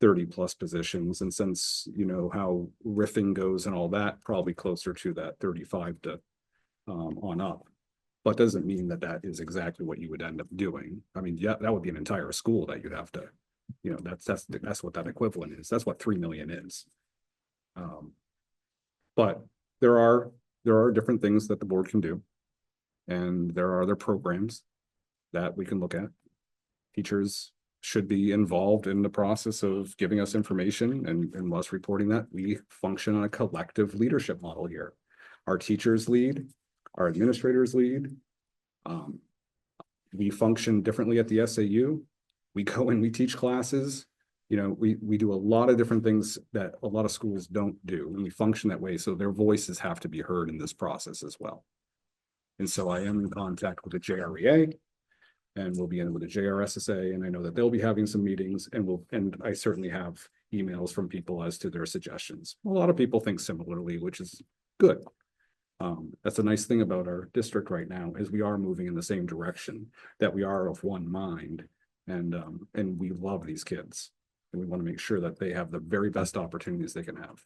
30 plus positions. And since you know how riffing goes and all that, probably closer to that 35 to on up. But doesn't mean that that is exactly what you would end up doing. I mean, yeah, that would be an entire school that you'd have to, that's what that equivalent is. That's what 3 million is. But there are different things that the board can do. And there are other programs that we can look at. Teachers should be involved in the process of giving us information and us reporting that. We function on a collective leadership model here. Our teachers lead, our administrators lead. We function differently at the SAU. We go and we teach classes. We do a lot of different things that a lot of schools don't do, and we function that way. So their voices have to be heard in this process as well. And so I am in contact with the JREA, and we'll be in with the JRSSA, and I know that they'll be having some meetings, and I certainly have emails from people as to their suggestions. A lot of people think similarly, which is good. That's a nice thing about our district right now is we are moving in the same direction, that we are of one mind, and we love these kids. And we want to make sure that they have the very best opportunities they can have.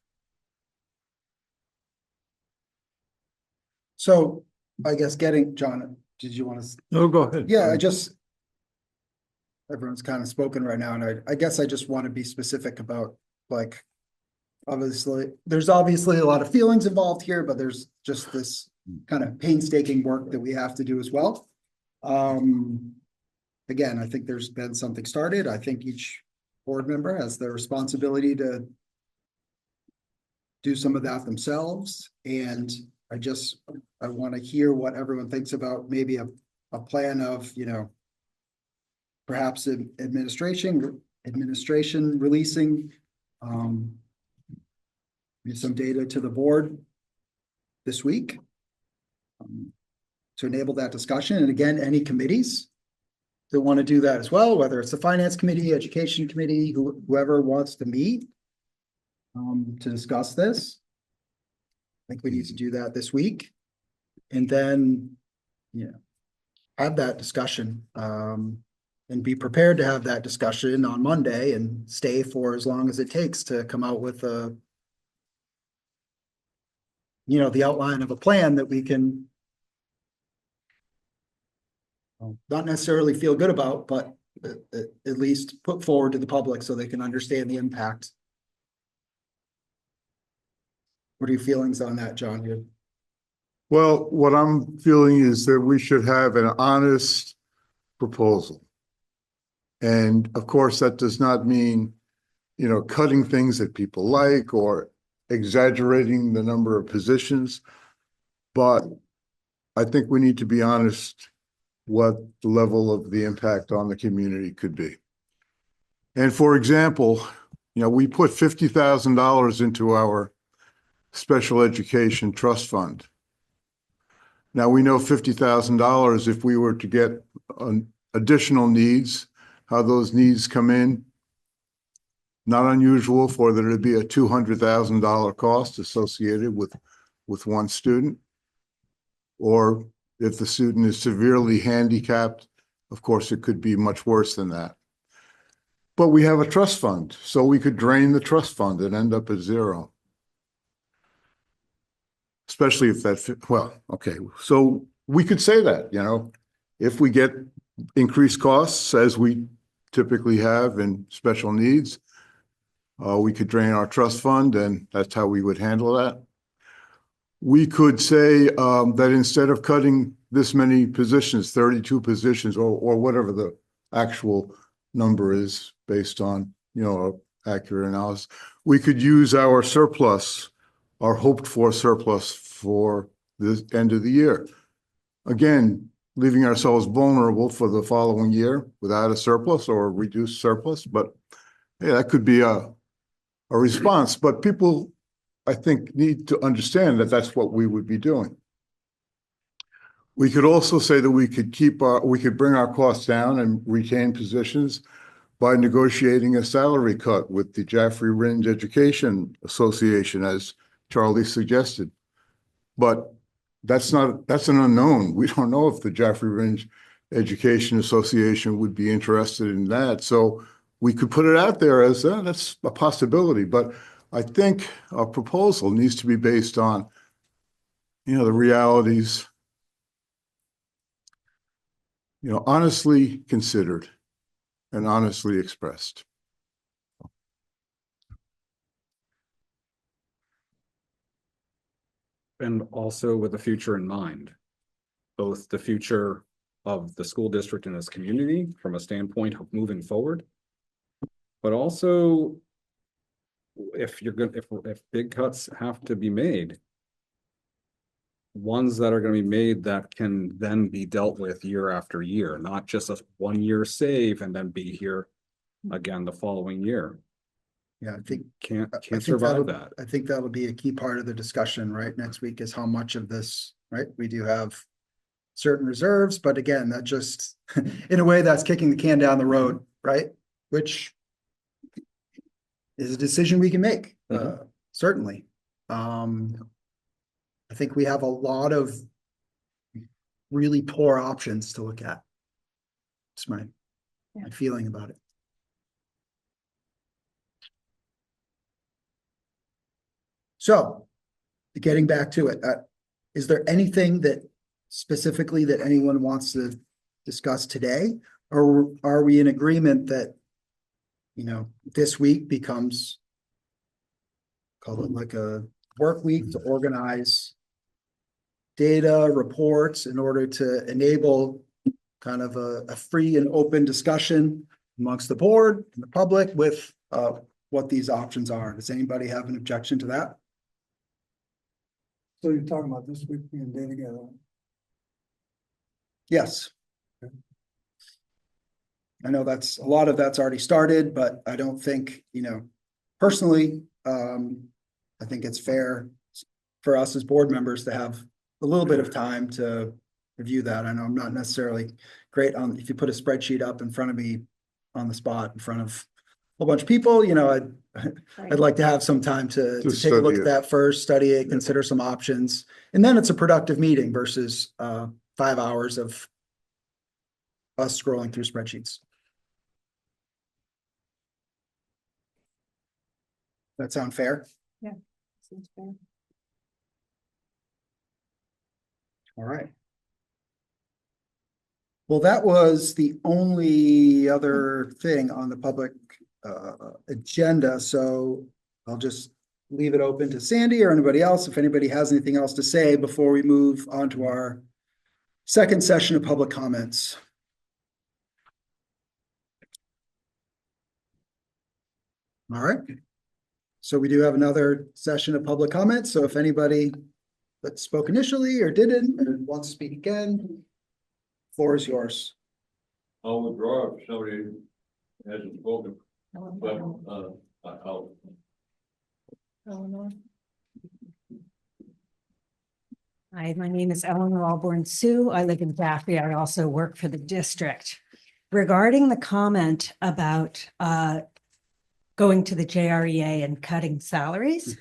So I guess John, did you want to? No, go ahead. Yeah, everyone's kind of spoken right now, and I guess I just want to be specific about, like, there's obviously a lot of feelings involved here, but there's just this kind of painstaking work that we have to do as well. Again, I think there's been something started. I think each board member has the responsibility to do some of that themselves. And I want to hear what everyone thinks about maybe a plan of, perhaps administration releasing some data to the board this week to enable that discussion. And again, any committees that want to do that as well, whether it's the finance committee, education committee, whoever wants to meet to discuss this. I think we need to do that this week. And then, have that discussion and be prepared to have that discussion on Monday and stay for as long as it takes to come out with the outline of a plan that we can not necessarily feel good about, but at least put forward to the public so they can understand the impact. What are your feelings on that, John? Well, what I'm feeling is that we should have an honest proposal. And of course, that does not mean, cutting things that people like or exaggerating the number of positions. But I think we need to be honest what the level of the impact on the community could be. And for example, we put $50,000 into our special education trust fund. Now, we know $50,000, if we were to get additional needs, how those needs come in, not unusual for there to be a $200,000 cost associated with one student. Or if the student is severely handicapped, of course, it could be much worse than that. But we have a trust fund, so we could drain the trust fund and end up at zero. Especially if okay, so we could say that, if we get increased costs as we typically have in special needs, we could drain our trust fund, and that's how we would handle that. We could say that instead of cutting this many positions, 32 positions, or whatever the actual number is based on, accurate analysis, we could use our surplus, our hoped for surplus for the end of the year. Again, leaving ourselves vulnerable for the following year without a surplus or a reduced surplus, but yeah, that could be a response. But people, I think, need to understand that that's what we would be doing. We could also say that we could bring our costs down and retain positions by negotiating a salary cut with the Jaffrey Ringe Education Association, as Charlie suggested. But that's an unknown. We don't know if the Jaffrey Ringe Education Association would be interested in that. So we could put it out there as that's a possibility. But I think our proposal needs to be based on, the realities, honestly considered and honestly expressed. And also with the future in mind, both the future of the school district and its community from a standpoint of moving forward, but also if big cuts have to be made, ones that are going to be made that can then be dealt with year after year, not just a 1 year save and then be here again the following year. Yeah, I think Can't think survive that. I think that'll be a key part of the discussion, right? Next week is how much of this, right? We do have certain reserves, but again, that just, in a way, that's kicking the can down the road, right? Which is a decision we can make, certainly. I think we have a lot of really poor options to look at. It's my feeling about it. So, getting back to it, is there anything that specifically that anyone wants to discuss today? Or are we in agreement that, this week becomes, call it like a work week to organize data, reports in order to enable kind of a free and open discussion amongst the board and the public with what these options are? Does anybody have an objection to that? So you're talking about this week being data gathering? Yes. I know a lot of that's already started, but I don't think, personally, I think it's fair for us as board members to have a little bit of time to review that. I know I'm not necessarily great on, if you put a spreadsheet up in front of me on the spot in front of a whole bunch of people, I'd like to have some time to take a look at that first, study it, consider some options. And then it's a productive meeting versus 5 hours of us scrolling through spreadsheets. That sound fair? Yeah. Seems fair. All right. Well, that was the only other thing on the public agenda, so I'll just leave it open to Sandy or anybody else, if anybody has anything else to say before we move on to our second session of public comments. All right. So we do have another session of public comments, so if anybody that spoke initially or didn't and wants to speak again, floor is yours. I'll withdraw if somebody hasn't spoken, but, I'll. Hi, my name is Eleanor Alborn Sue. I live in Jaffrey. I also work for the district. Regarding the comment about going to the JREA and cutting salaries,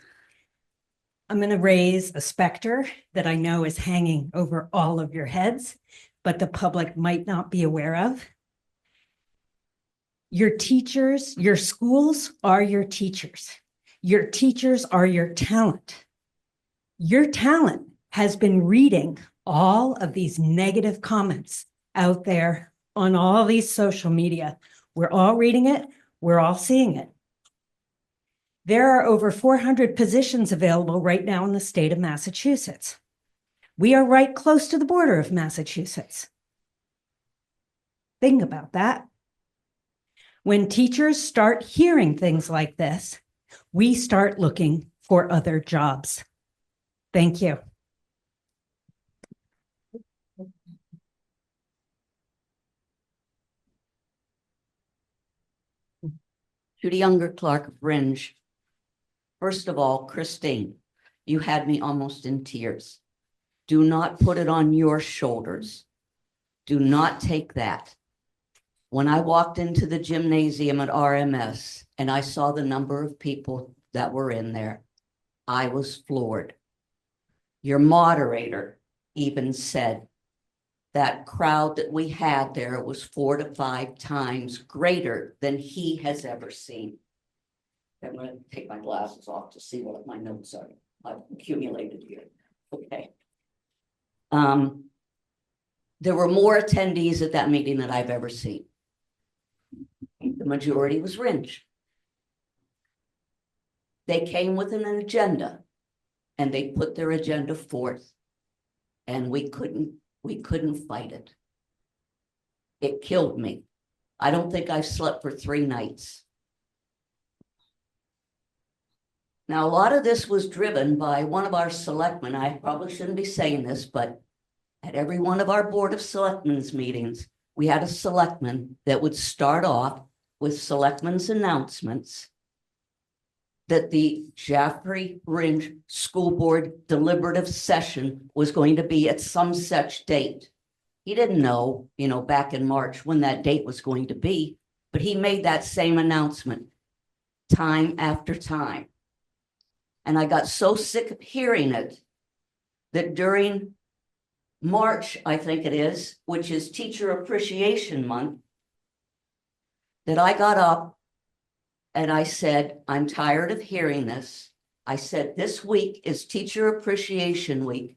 I'm going to raise a specter that I know is hanging over all of your heads, but the public might not be aware of. Your teachers, your schools are your teachers. Your teachers are your talent. Your talent has been reading all of these negative comments out there on all these social media. We're all reading it. We're all seeing it. There are over 400 positions available right now in the state of Massachusetts. We are right close to the border of Massachusetts. Think about that. When teachers start hearing things like this, we start looking for other jobs. Thank you. Judy Younger, Clark of Ringe. First of all, Christine, you had me almost in tears. Do not put it on your shoulders. Do not take that. When I walked into the gymnasium at RMS and I saw the number of people that were in there, I was floored. Your moderator even said that crowd that we had there was 4 to 5 times greater than he has ever seen. I'm going to take my glasses off to see what my notes are. I've accumulated here. Okay. There were more attendees at that meeting than I've ever seen. The majority was Ringe. They came with an agenda and they put their agenda forth and we couldn't fight it. It killed me. I don't think I've slept for 3 nights. Now, a lot of this was driven by one of our selectmen. I probably shouldn't be saying this, but at every one of our Board of Selectmen's meetings, we had a selectman that would start off with selectmen's announcements that the Jaffrey Ringe School Board deliberative session was going to be at some such date. He didn't know, back in March when that date was going to be, but he made that same announcement time after time. And I got so sick of hearing it that during March, I think it is, which is Teacher Appreciation Month, that I got up and I said, I'm tired of hearing this. I said, this week is Teacher Appreciation Week.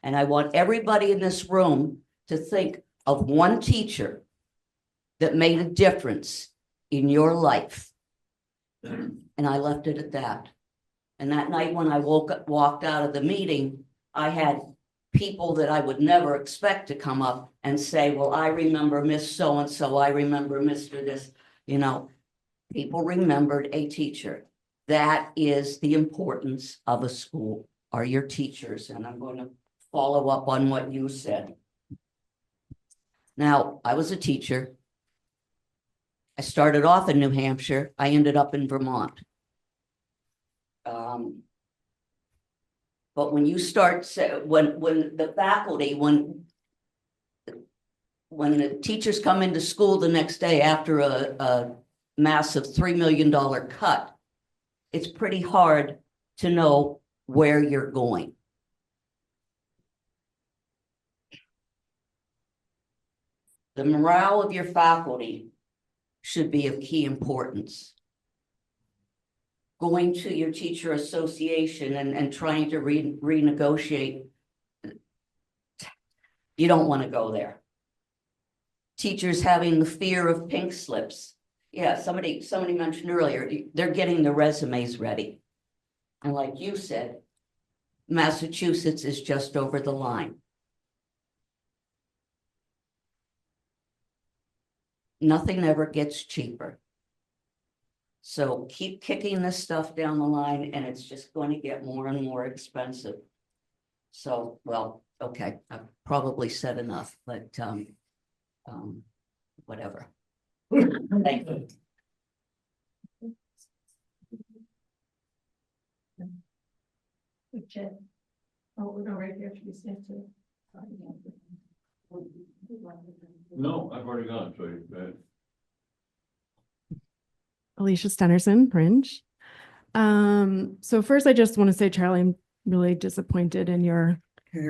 And I want everybody in this room to think of one teacher that made a difference in your life. And I left it at that. And that night when I walked out of the meeting, I had people that I would never expect to come up and say, well, I remember Miss So-and-so, I remember Mr. this, people remembered a teacher. That is the importance of a school, are your teachers. And I'm going to follow up on what you said. Now, I was a teacher. I started off in New Hampshire. I ended up in Vermont. But when you start, when the faculty, when the teachers come into school the next day after a massive $3 million cut, it's pretty hard to know where you're going. The morale of your faculty should be of key importance. Going to your teacher association and trying to renegotiate You don't want to go there. Teachers having the fear of pink slips. Yeah, somebody mentioned earlier, they're getting their resumes ready. And like you said, Massachusetts is just over the line. Nothing ever gets cheaper. So keep kicking this stuff down the line and it's just going to get more and more expensive. So, well, okay, I've probably said enough, but whatever. Thank you. Oh, no, right here, she said to. No, I've already gone, so Alicia Stennerson, Fringe. So first I just want to say, Charlie, I'm really disappointed in your,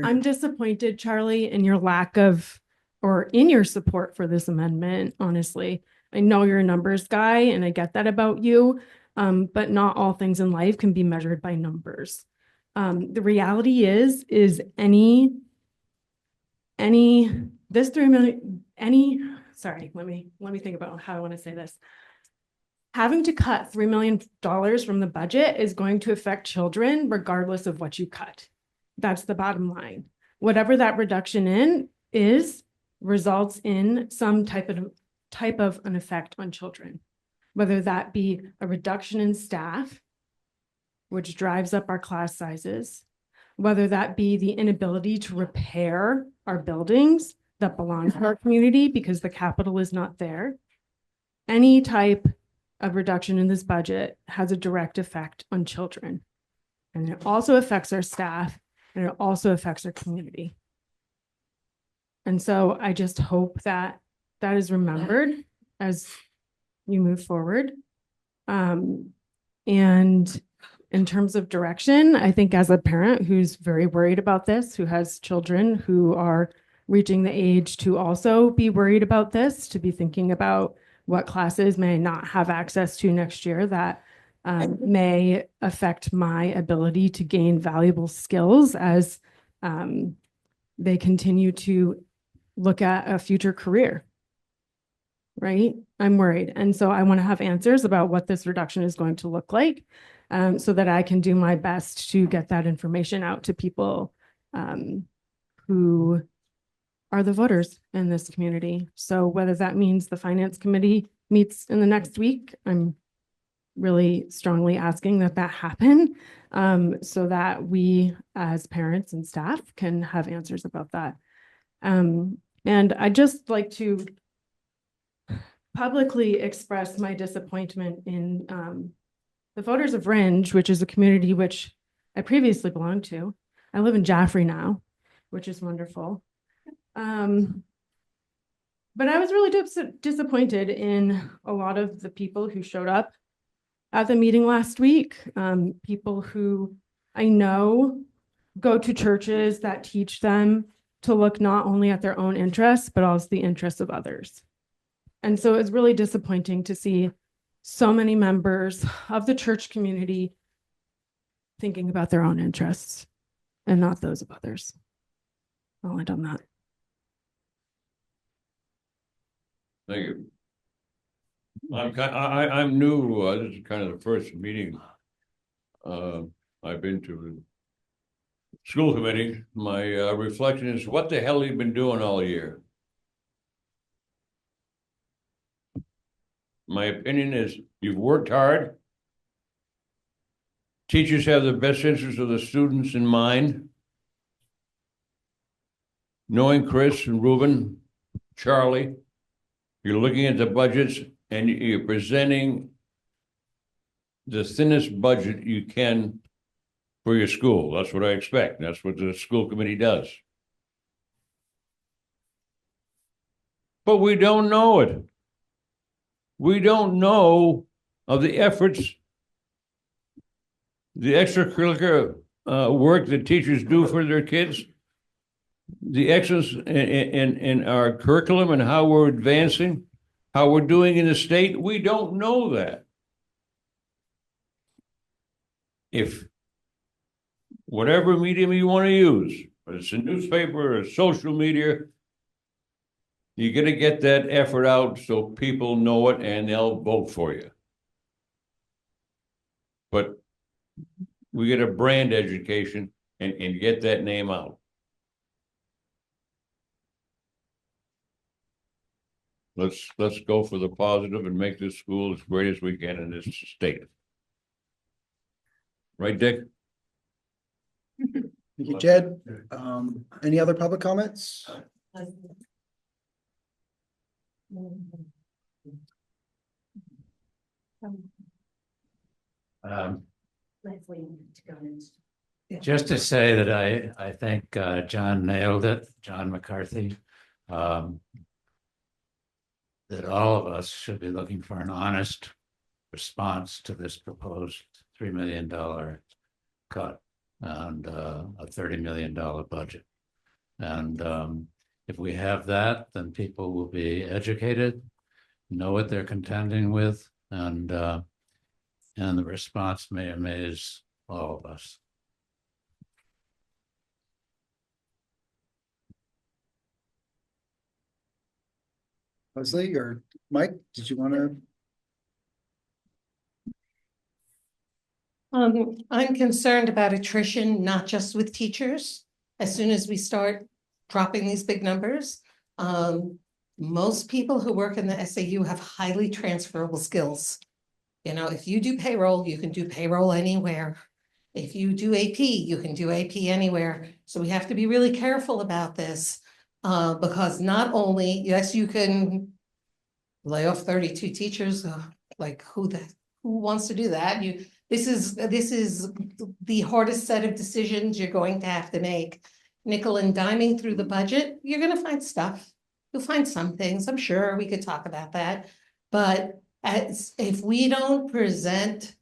I'm disappointed, Charlie, in your lack of, or in your support for this amendment, honestly. I know you're a numbers guy and I get that about you, but not all things in life can be measured by numbers. The reality is this 3 million, let me think about how I want to say this. Having to cut $3 million from the budget is going to affect children regardless of what you cut. That's the bottom line. Whatever that reduction in is results in some type of an effect on children, whether that be a reduction in staff, which drives up our class sizes, whether that be the inability to repair our buildings that belong to our community because the capital is not there. Any type of reduction in this budget has a direct effect on children. And it also affects our staff and it also affects our community. And so I just hope that that is remembered as you move forward. And in terms of direction, I think as a parent who's very worried about this, who has children who are reaching the age to also be worried about this, to be thinking about what classes may not have access to next year that may affect my ability to gain valuable skills as they continue to look at a future career. Right? I'm worried. And so I want to have answers about what this reduction is going to look like so that I can do my best to get that information out to people who are the voters in this community. So whether that means the finance committee meets in the next week, I'm really strongly asking that that happen so that we as parents and staff can have answers about that. And I'd just like to publicly express my disappointment in the voters of Rindge, which is a community which I previously belonged to. I live in Jaffrey now, which is wonderful. But I was really disappointed in a lot of the people who showed up at the meeting last week. People who I know go to churches that teach them to look not only at their own interests, but also the interests of others. And so it's really disappointing to see so many members of the church community thinking about their own interests and not those of others. I'll end on that. thank you. I'm new. This is kind of the first meeting I've been to. School committee. My reflection is, what the hell have you been doing all year? My opinion is you've worked hard. Teachers have the best interests of the students in mind. Knowing Chris and Ruben, Charlie, you're looking at the budgets and you're presenting the thinnest budget you can for your school. That's what I expect. That's what the school committee does. But we don't know it. We don't know of the efforts, the extracurricular work that teachers do for their kids, the excellence in our curriculum and how we're advancing, how we're doing in the state. We don't know that. If whatever medium you want to use, whether it's a newspaper or social media. You're gonna get that effort out so people know it and they'll vote for you. But we get a brand education and get that name out. Let's go for the positive and make this school as great as we can in this state. Right, Dick? Thank you, Jed. Any other public comments? Just to say that I think John nailed it, John McCarthy. That all of us should be looking for an honest response to this proposed $3 million cut and a $30 million budget. And if we have that, then people will be educated, know what they're contending with, and the response may amaze all of us. Leslie or Mike, did you want to? I'm concerned about attrition, not just with teachers. As soon as we start dropping these big numbers, most people who work in the SAU have highly transferable skills. You know, if you do payroll, you can do payroll anywhere. If you do AP, you can do AP anywhere. So we have to be really careful about this. Because not only, yes, you can lay off 32 teachers, like who wants to do that? This is the hardest set of decisions you're going to have to make. Nickel and diming through the budget, you're gonna find stuff. You'll find some things, I'm sure we could talk about that. But if we don't present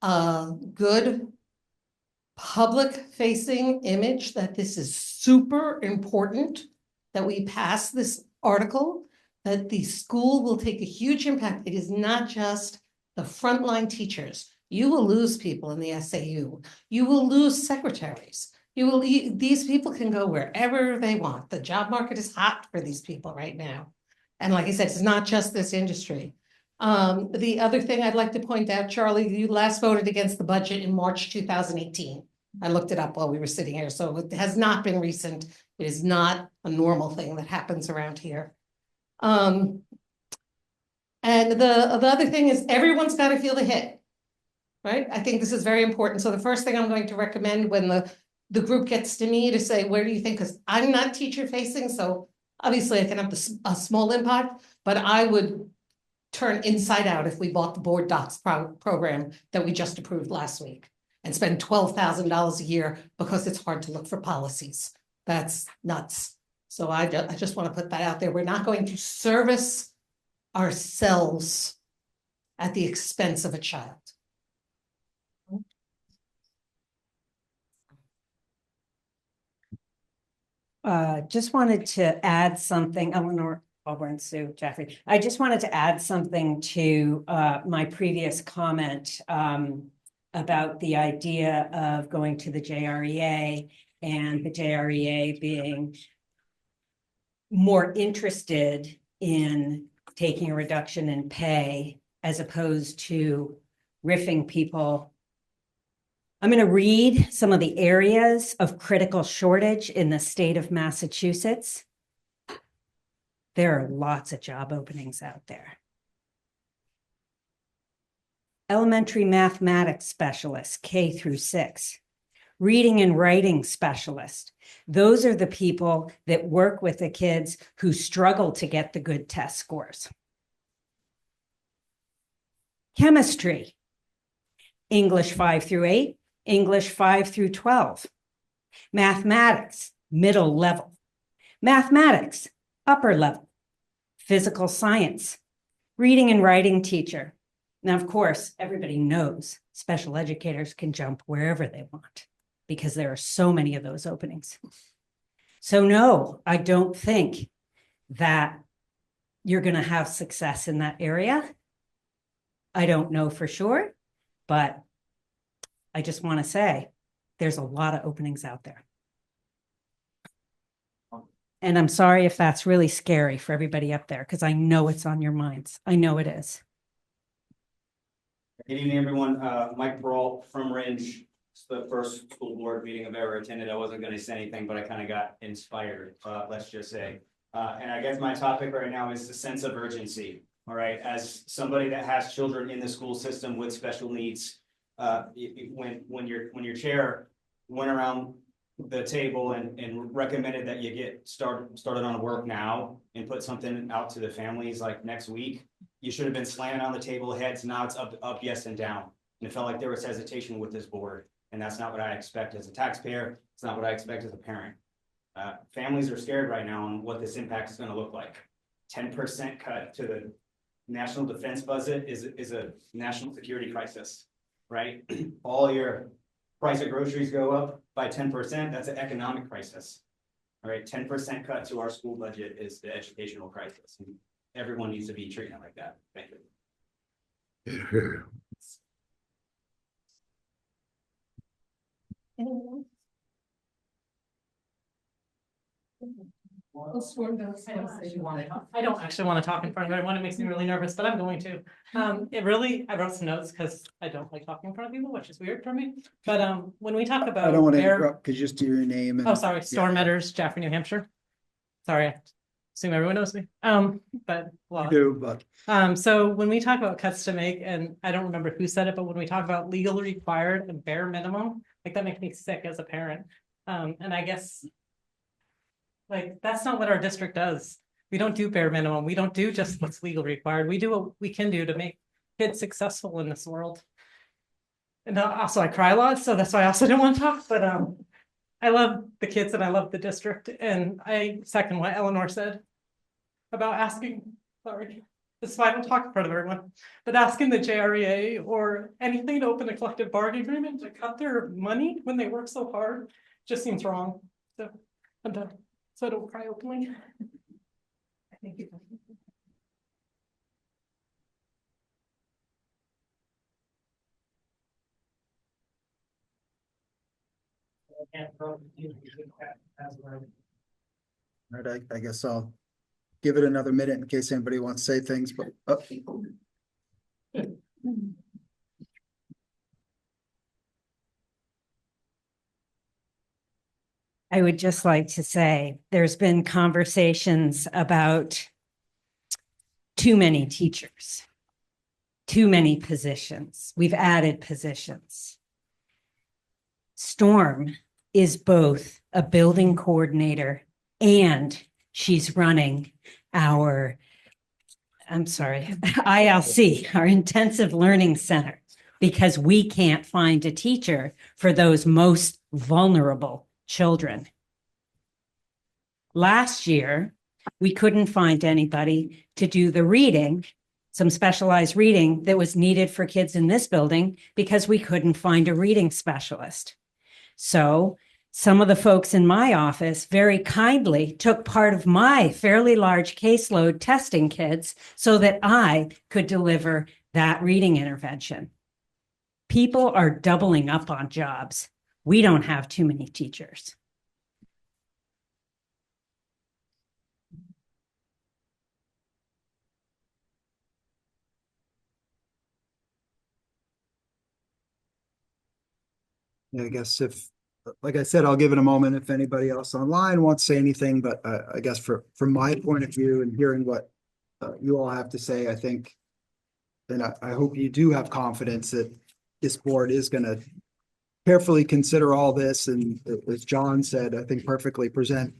a good public-facing image that this is super important, that we pass this article, that the school will take a huge impact. It is not just the frontline teachers. You will lose people in the SAU. You will lose secretaries. These people can go wherever they want. The job market is hot for these people right now. And like I said, it's not just this industry. The other thing I'd like to point out, Charlie, you last voted against the budget in March 2018. I looked it up while we were sitting here, so it has not been recent. It is not a normal thing that happens around here. And the other thing is everyone's got to feel the hit, right? I think this is very important. So the first thing I'm going to recommend when the group gets to me to say, where do you think, because I'm not teacher facing, so obviously I can have a small impact, but I would turn inside out if we bought the board docs program that we just approved last week and spend $12,000 a year because it's hard to look for policies. That's nuts. So I just want to put that out there. We're not going to service ourselves at the expense of a child. Just wanted to add something, Eleanor Auburn, Sue, Jeffrey. I just wanted to add something to my previous comment about the idea of going to the JREA and the JREA being more interested in taking a reduction in pay as opposed to riffing people. I'm going to read some of the areas of critical shortage in the state of Massachusetts. There are lots of job openings out there. Elementary mathematics specialist, K through 6. Reading and writing specialist. Those are the people that work with the kids who struggle to get the good test scores. Chemistry. English 5 through 8. English 5 through 12. Mathematics, middle level. Mathematics, upper level. Physical science, reading and writing teacher. Now, of course, everybody knows special educators can jump wherever they want because there are so many of those openings. So no, I don't think that you're going to have success in that area. I don't know for sure, but I just want to say there's a lot of openings out there. And I'm sorry if that's really scary for everybody up there, because I know it's on your minds. I know it is. Good evening, everyone. Mike Brawl from Ridge. It's the first school board meeting I've ever attended. I wasn't gonna say anything, but I kind of got inspired, let's just say. And I guess my topic right now is the sense of urgency. All right, as somebody that has children in the school system with special needs, when your chair went around the table and recommended that you get started on work now and put something out to the families like next week, you should have been slamming on the table, heads, nods, up, yes, and down. And it felt like there was hesitation with this board. And that's not what I expect as a taxpayer. It's not what I expect as a parent. Families are scared right now on what this impact is going to look like. 10% cut to the national defense budget is a national security crisis, right? All your price of groceries go up by 10%. That's an economic crisis. All right, 10% cut to our school budget is the educational crisis. And everyone needs to be treated like that. Thank you. Anyone? I don't actually want to talk in front of everyone. It makes me really nervous, but I'm going to. I wrote some notes because I don't like talking in front of people, which is weird for me. But when we talk about I don't want to air- interrupt. Could you just do your name? And Oh, sorry, Storm Meadows, Jaffrey, New Hampshire. Sorry, I assume everyone knows me. But well, You do, but so when we talk about cuts to make, and I don't remember who said it, but when we talk about legally required and bare minimum, like that makes me sick as a parent. And I guess like that's not what our district does. We don't do bare minimum. We don't do just what's legally required. We do what we can do to make kids successful in this world. And also I cry a lot, so that's why I also don't want to talk, but I love the kids and I love the district, and I second what Eleanor said about asking, sorry, this is why I don't talk in front of everyone, but asking the JREA or anything to open a collective bargaining agreement to cut their money when they work so hard just seems wrong. So I'm done, so I don't cry openly. Thank you. all right, I guess I'll give it another minute in case anybody wants to say things, but I would just like to say, there's been conversations about too many teachers, too many positions. We've added positions. Storm is both a building coordinator and she's running our, ILC, our Intensive Learning Center, because we can't find a teacher for those most vulnerable children. Last year, we couldn't find anybody to do the reading, some specialized reading that was needed for kids in this building because we couldn't find a reading specialist. So some of the folks in my office very kindly took part of my fairly large caseload testing kids so that I could deliver that reading intervention. People are doubling up on jobs. We don't have too many teachers. yeah, I guess if, like I said, I'll give it a moment if anybody else online wants to say anything, but I guess from my point of view and hearing what you all have to say, I think, and I hope you do have confidence that this board is going to carefully consider all this, and as John said, I think perfectly present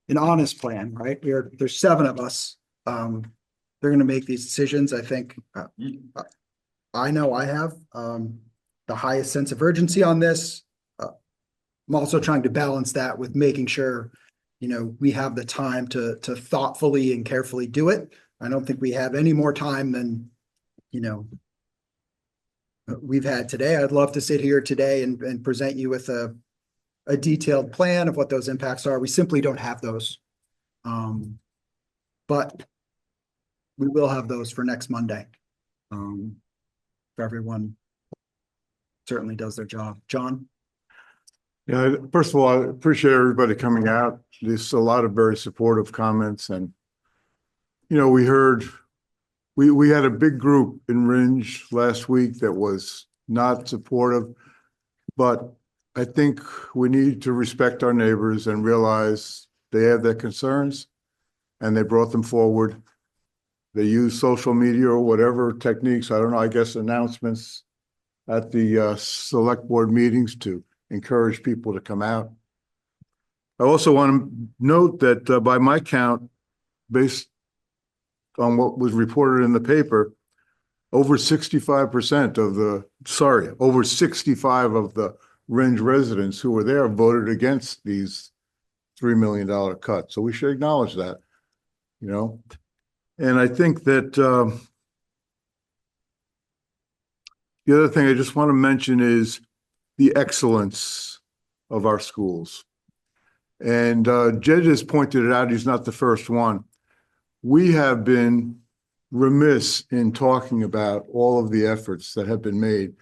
an honest plan, right? There's 7 of us. They're going to make these decisions. I think I know I have the highest sense of urgency on this. I'm also trying to balance that with making sure, we have the time to thoughtfully and carefully do it. I don't think we have any more time than, we've had today. I'd love to sit here today and present you with a detailed plan of what those impacts are. We simply don't have those. But we will have those for next Monday. If everyone certainly does their job. John? Yeah, first of all, I appreciate everybody coming out. There's a lot of very supportive comments and, you know, we had a big group in Ringe last week that was not supportive, but I think we need to respect our neighbors and realize they have their concerns and they brought them forward. They use social media or whatever techniques, I don't know, I guess announcements at the select board meetings to encourage people to come out. I also want to note that by my count, based on what was reported in the paper, over 65% of over 65 of the Ringe residents who were there voted against these $3 million cuts. So we should acknowledge that, you know. And I think that the other thing I just want to mention is the excellence of our schools. And Jed has pointed it out, he's not the first one. We have been remiss in talking about all of the efforts that have been made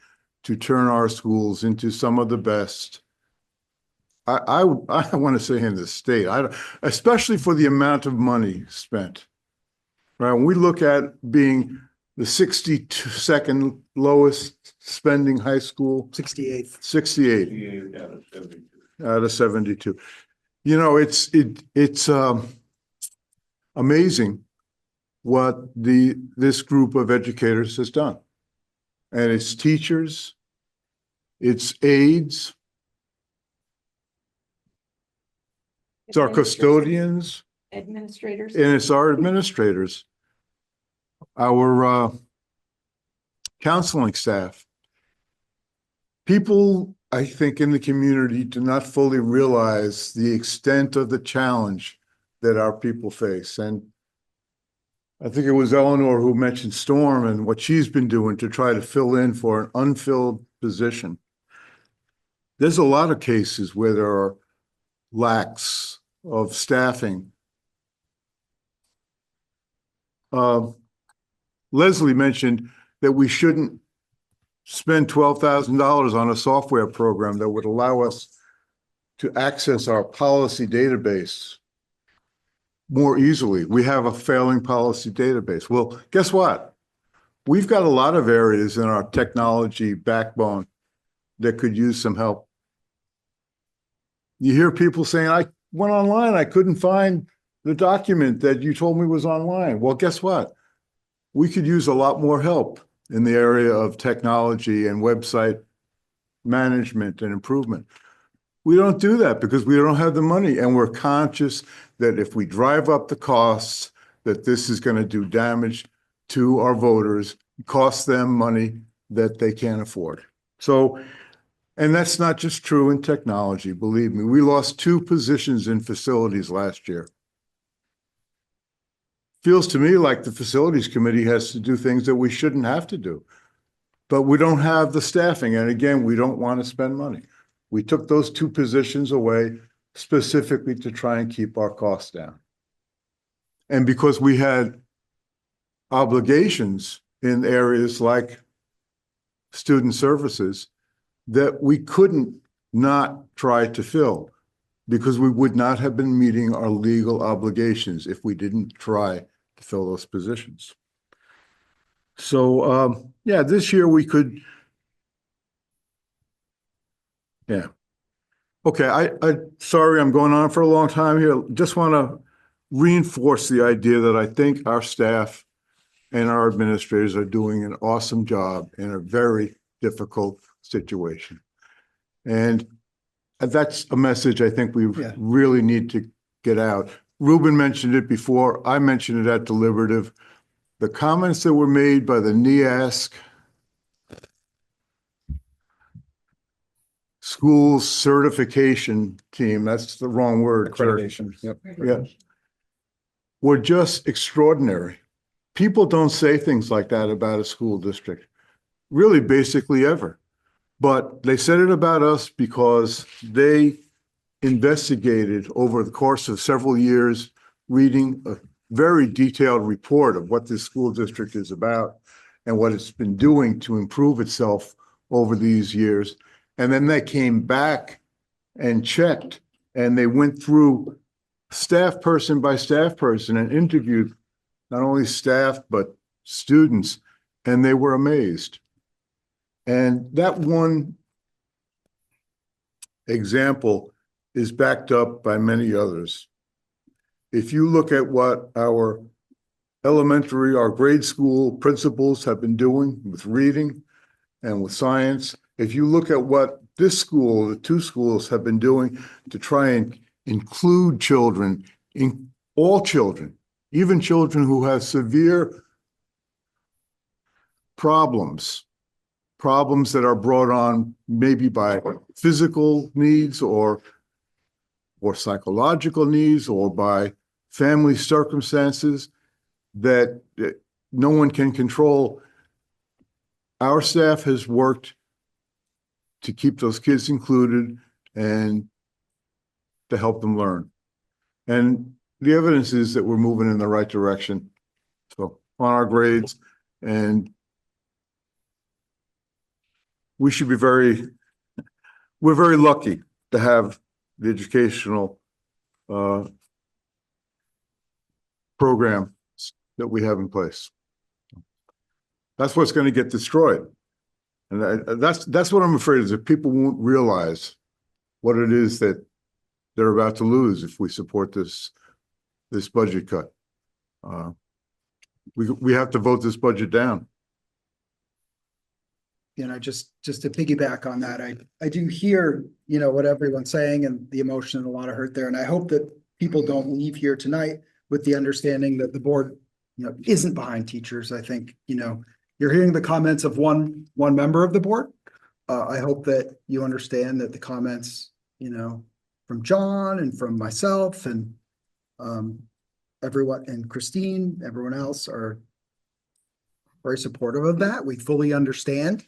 to turn our schools into some of the best. I want to say in the state, especially for the amount of money spent. Right, when we look at being the 62nd lowest spending high school. 68th. 68 out of 72. You know, it's amazing what this group of educators has done. And it's teachers, it's aides, it's our custodians, Administrators. and it's our administrators, our counseling staff. People, I think, in the community do not fully realize the extent of the challenge that our people face. And I think it was Eleanor who mentioned Storm and what she's been doing to try to fill in for an unfilled position. There's a lot of cases where there are lacks of staffing. Leslie mentioned that we shouldn't spend $12,000 on a software program that would allow us to access our policy database more easily. We have a failing policy database. Well, guess what? We've got a lot of areas in our technology backbone that could use some help. You hear people saying, I went online, I couldn't find the document that you told me was online. Well, guess what? We could use a lot more help in the area of technology and website management and improvement. We don't do that because we don't have the money, and we're conscious that if we drive up the costs, that this is going to do damage to our voters, cost them money that they can't afford. So, and that's not just true in technology, believe me. We lost 2 positions in facilities last year. Feels to me like the facilities committee has to do things that we shouldn't have to do. But we don't have the staffing, and again, we don't want to spend money. We took those 2 positions away specifically to try and keep our costs down. And because we had obligations in areas like student services that we couldn't not try to fill, because we would not have been meeting our legal obligations if we didn't try to fill those positions. So, yeah, this year we could, yeah. Okay, I sorry I'm going on for a long time here. Just want to reinforce the idea that I think our staff and our administrators are doing an awesome job in a very difficult situation. And that's a message I think we really need to get out. Ruben mentioned it before. I mentioned it at deliberative. The comments that were made by the NEASC school certification team, that's the wrong word. Accreditation. Yep. Yeah. Were just extraordinary. People don't say things like that about a school district, really basically ever. But they said it about us because they investigated over the course of several years, reading a very detailed report of what this school district is about and what it's been doing to improve itself over these years. And then they came back and checked, and they went through staff person by staff person and interviewed not only staff, but students, and they were amazed. And that one example is backed up by many others. If you look at what our our grade school principals have been doing with reading and with science, if you look at what this school, the two schools have been doing to try and include children, in all children, even children who have severe problems that are brought on maybe by physical needs or psychological needs or by family circumstances that no one can control. Our staff has worked to keep those kids included and to help them learn. And the evidence is that we're moving in the right direction. So on our grades, and we should be we're very lucky to have the educational program that we have in place. That's what's going to get destroyed. And that's what I'm afraid is that people won't realize what it is that they're about to lose if we support this budget cut. We have to vote this budget down. You know, just to piggyback on that, I do hear, you know, what everyone's saying and the emotion and a lot of hurt there. And I hope that people don't leave here tonight with the understanding that the board, you know, isn't behind teachers. I think, you know, you're hearing the comments of one member of the board. I hope that you understand that the comments, you know, from John and from myself and everyone and Christine, everyone else are very supportive of that. We fully understand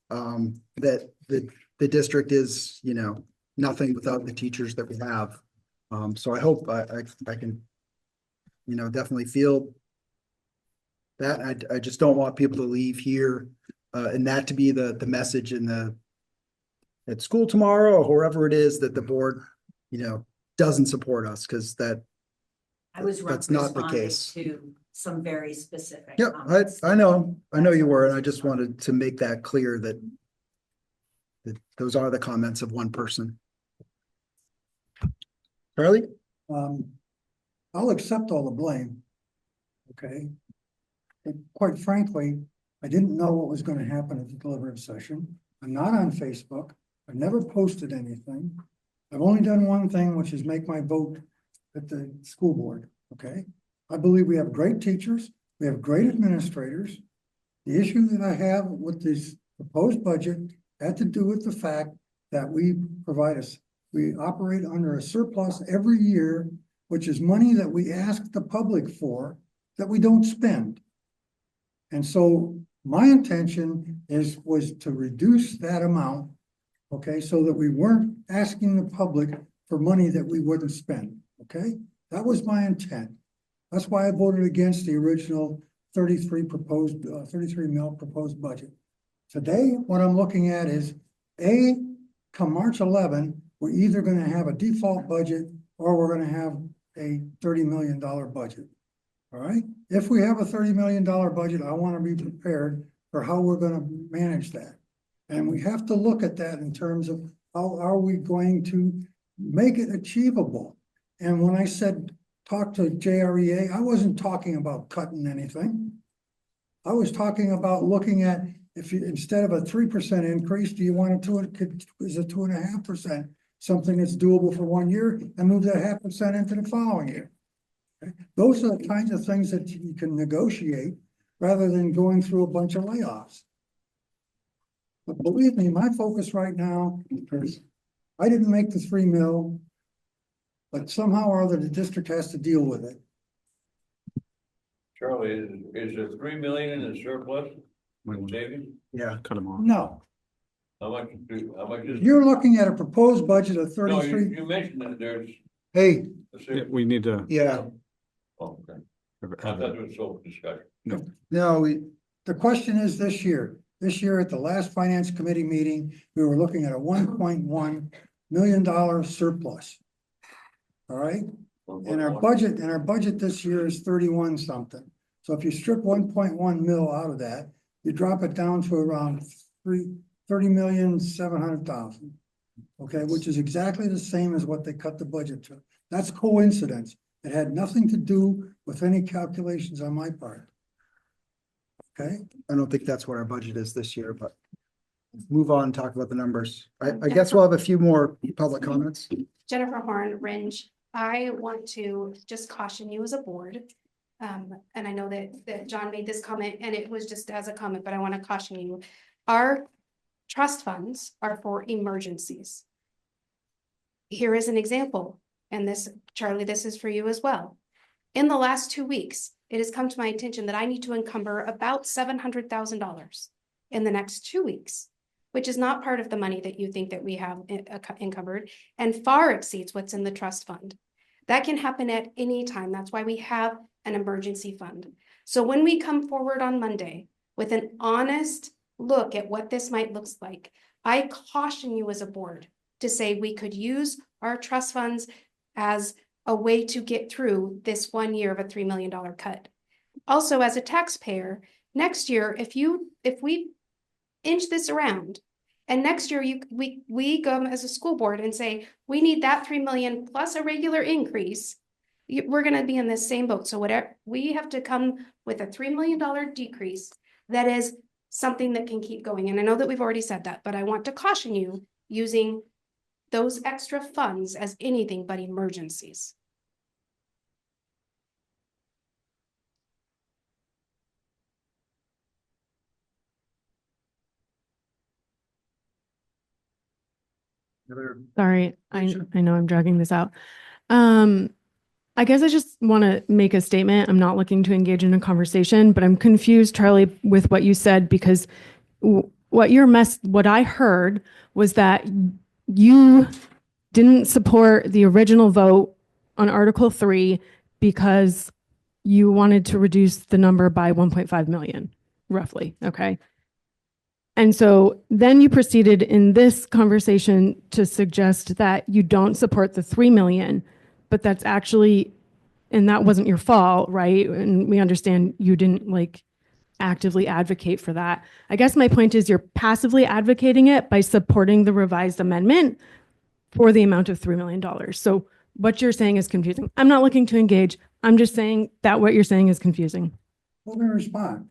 that the district is, you know, nothing without the teachers that we have. So I hope I can, you know, definitely feel that. I just don't want people to leave here and that to be the message at school tomorrow or wherever it is that the board, you know, doesn't support us, because that's not the case. To some very specific. Yeah, I know you were, and I just wanted to make that clear that those are the comments of one person. Charlie? I'll accept all the blame. Okay. And quite frankly, I didn't know what was going to happen at the deliberative session. I'm not on Facebook. I've never posted anything. I've only done one thing, which is make my vote at the school board. Okay. I believe we have great teachers. We have great administrators. The issue that I have with this proposed budget had to do with the fact that we operate under a surplus every year, which is money that we ask the public for that we don't spend. And so my intention was to reduce that amount, okay, so that we weren't asking the public for money that we wouldn't spend, okay? That was my intent. That's why I voted against the original 33 mil proposed budget. Today, what I'm looking at is come March 11, we're either going to have a default budget or we're going to have a $30 million budget. All right. If we have a $30 million budget, I want to be prepared for how we're going to manage that. And we have to look at that in terms of how are we going to make it achievable. And when I said talk to JREA, I wasn't talking about cutting anything. I was talking about looking at if you, instead of a 3% increase, do you want is a 2.5%, something that's doable for 1 year, and move that 0.5% into the following year. Okay? Those are the kinds of things that you can negotiate rather than going through a bunch of layoffs. But believe me, my focus right now is I didn't make the 3 mil, but somehow or other the district has to deal with it. Charlie, is there 3 million in the surplus? Savings? Yeah. Cut them off. No, How much is? you're looking at a proposed budget of No, 33. you mentioned that there's. Hey, Yeah, we need to. yeah, Oh, okay. I thought there was open discussion. no, The question is this year at the last finance committee meeting, we were looking at a 1.1 million surplus. All right? And our budget this year is 31 something. So if you strip 1.1 mil out of that, you drop it down to around 30,700,000. Okay, which is exactly the same as what they cut the budget to. That's coincidence. It had nothing to do with any calculations on my part. Okay, I don't think that's what our budget is this year, but move on, talk about the numbers. I guess we'll have a few more public comments. Jennifer Horn, Ringe. I want to just caution you as a board. And I know that John made this comment and it was just as a comment, but I want to caution you. Our trust funds are for emergencies. Here is an example, and this, Charlie, this is for you as well. In the last 2 weeks, it has come to my attention that I need to encumber about $700,000 in the next 2 weeks, which is not part of the money that you think that we have encumbered and far exceeds what's in the trust fund. That can happen at any time. That's why we have an emergency fund. So when we come forward on Monday with an honest look at what this might look like, I caution you as a board to say we could use our trust funds as a way to get through this 1 year of a $3 million cut. Also, as a taxpayer, next year, if we inch this around, and next year we go as a school board and say, we need that 3 million plus a regular increase, we're gonna be in this same boat. So whatever, we have to come with a $3 million decrease that is something that can keep going. And I know that we've already said that, but I want to caution you using those extra funds as anything but emergencies. Sorry, I know I'm dragging this out. I guess I just want to make a statement. I'm not looking to engage in a conversation, but I'm confused, Charlie, with what you said, because what I heard was that you didn't support the original vote on Article 3 because you wanted to reduce the number by 1.5 million, roughly, okay? And so then you proceeded in this conversation to suggest that you don't support the 3 million, but that's actually, and that wasn't your fault, right? And we understand you didn't like actively advocate for that. I guess my point is you're passively advocating it by supporting the revised amendment for the amount of $3 million. So what you're saying is confusing. I'm not looking to engage. I'm just saying that what you're saying is confusing. let me respond.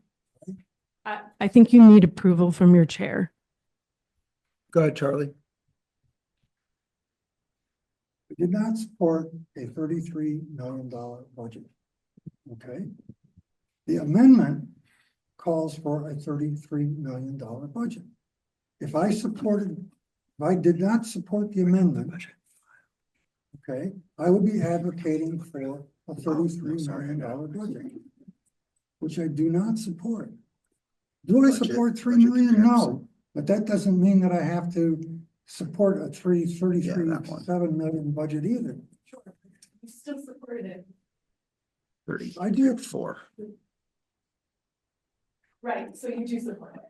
I think you need approval from your chair. Go ahead, Charlie. We did not support a $33 million budget. Okay. The amendment calls for a $33 million budget. If I did not support the amendment, okay, I would be advocating for a $33 million budget, which I do not support. Do I support 3 million? No, but that doesn't mean that I have to support a 33.7 million budget either. You still supported it. 30. I did. 4. Right, so you do support it.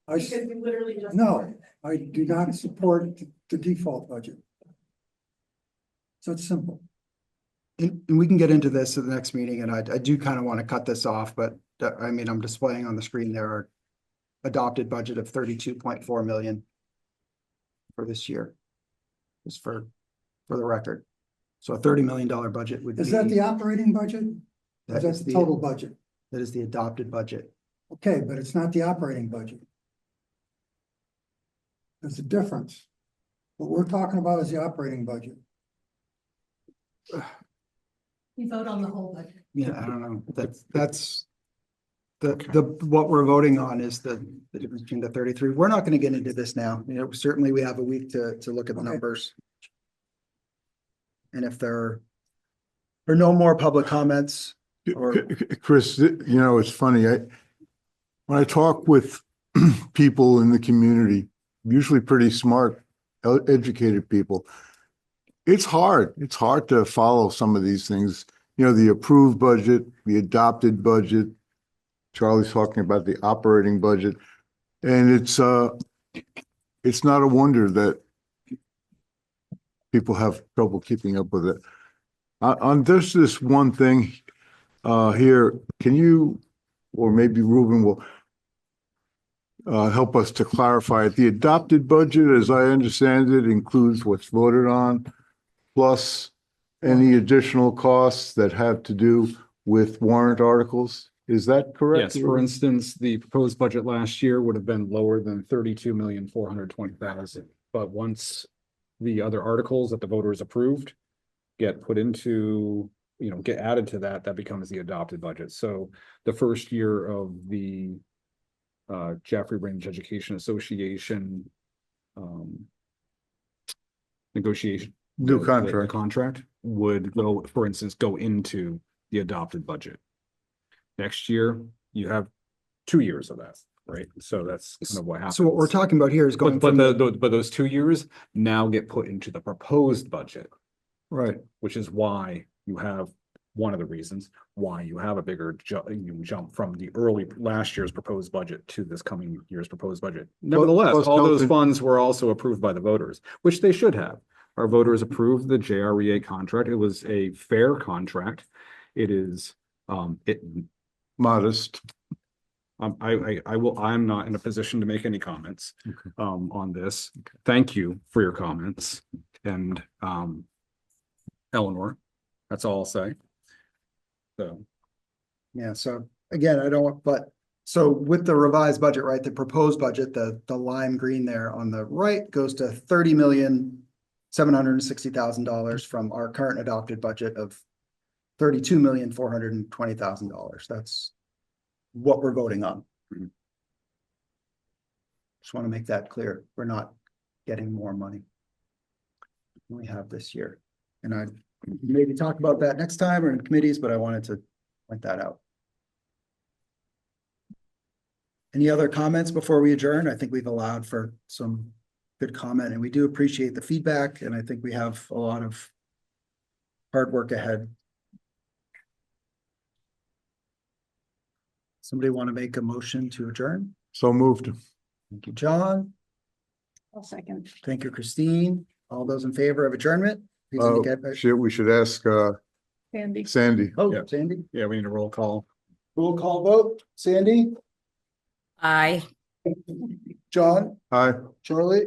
I Because you literally just. No, I do not support the default budget. So it's simple. And we can get into this at the next meeting, and I do kind of want to cut this off, but I mean, I'm displaying on the screen there our adopted budget of 32.4 million for this year, just for the record. So a $30 million budget would be. Is that the operating budget? That Is is that the the total budget? That is the adopted budget. Okay, but it's not the operating budget. There's a difference. What we're talking about is the operating budget. You vote on the whole budget. Yeah, I don't know. That's what we're voting on is the difference between the 33. We're not going to get into this now. You know, certainly we have a week to look at the numbers. And if there are no more public comments or. Chris, you know, it's funny. When I talk with people in the community, usually pretty smart, educated people, it's hard. It's hard to follow some of these things. You know, the approved budget, the adopted budget. Charlie's talking about the operating budget. And it's not a wonder that people have trouble keeping up with it. On this one thing, here, can you, or maybe Ruben will help us to clarify it. The adopted budget, as I understand it, includes what's voted on, plus any additional costs that have to do with warrant articles. Is that correct? Yes, for instance, the proposed budget last year would have been lower than 32,420,000. But once the other articles that the voters approved get put into, get added to that, that becomes the adopted budget. So the first year of the Jaffrey Range Education Association negotiation. New the contract. contract would go, for instance, go into the adopted budget. Next year, you have 2 years of that, right? So that's kind of what happens. So what we're talking about here is going But from but those 2 years now get put into the proposed budget, Right. which is why you have one of the reasons why you have a bigger jump from the last year's proposed budget to this coming year's proposed budget. Nevertheless, plus all those Nelson- funds were also approved by the voters, which they should have. Our voters approved the JREA contract. It was a fair contract. It is, Modest. I'm not in a position to make any comments on this. Thank you for your comments. And Eleanor, that's all I'll say. So, Yeah, so again, so with the revised budget, right, the proposed budget, the lime green there on the right goes to $30,760,000 from our current adopted budget of $32,420,000. That's what we're voting on. Just want to make that clear. We're not getting more money than we have this year. And I maybe talk about that next time or in committees, but I wanted to point that out. Any other comments before we adjourn? I think we've allowed for some good comment and we do appreciate the feedback. And I think we have a lot of hard work ahead. Somebody want to make a motion to adjourn? So moved. Thank you, John. I'll second. Thank you, Christine. All those in favor of adjournment? Please indicate by- We should ask Sandy. Sandy. Oh, Yeah. Sandy, yeah, we need a roll call. roll call vote. Sandy, Aye. John, Hi. Charlie,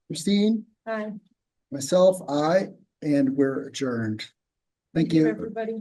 Christine, Hi. myself, I, and we're adjourned. Thank you. Everybody.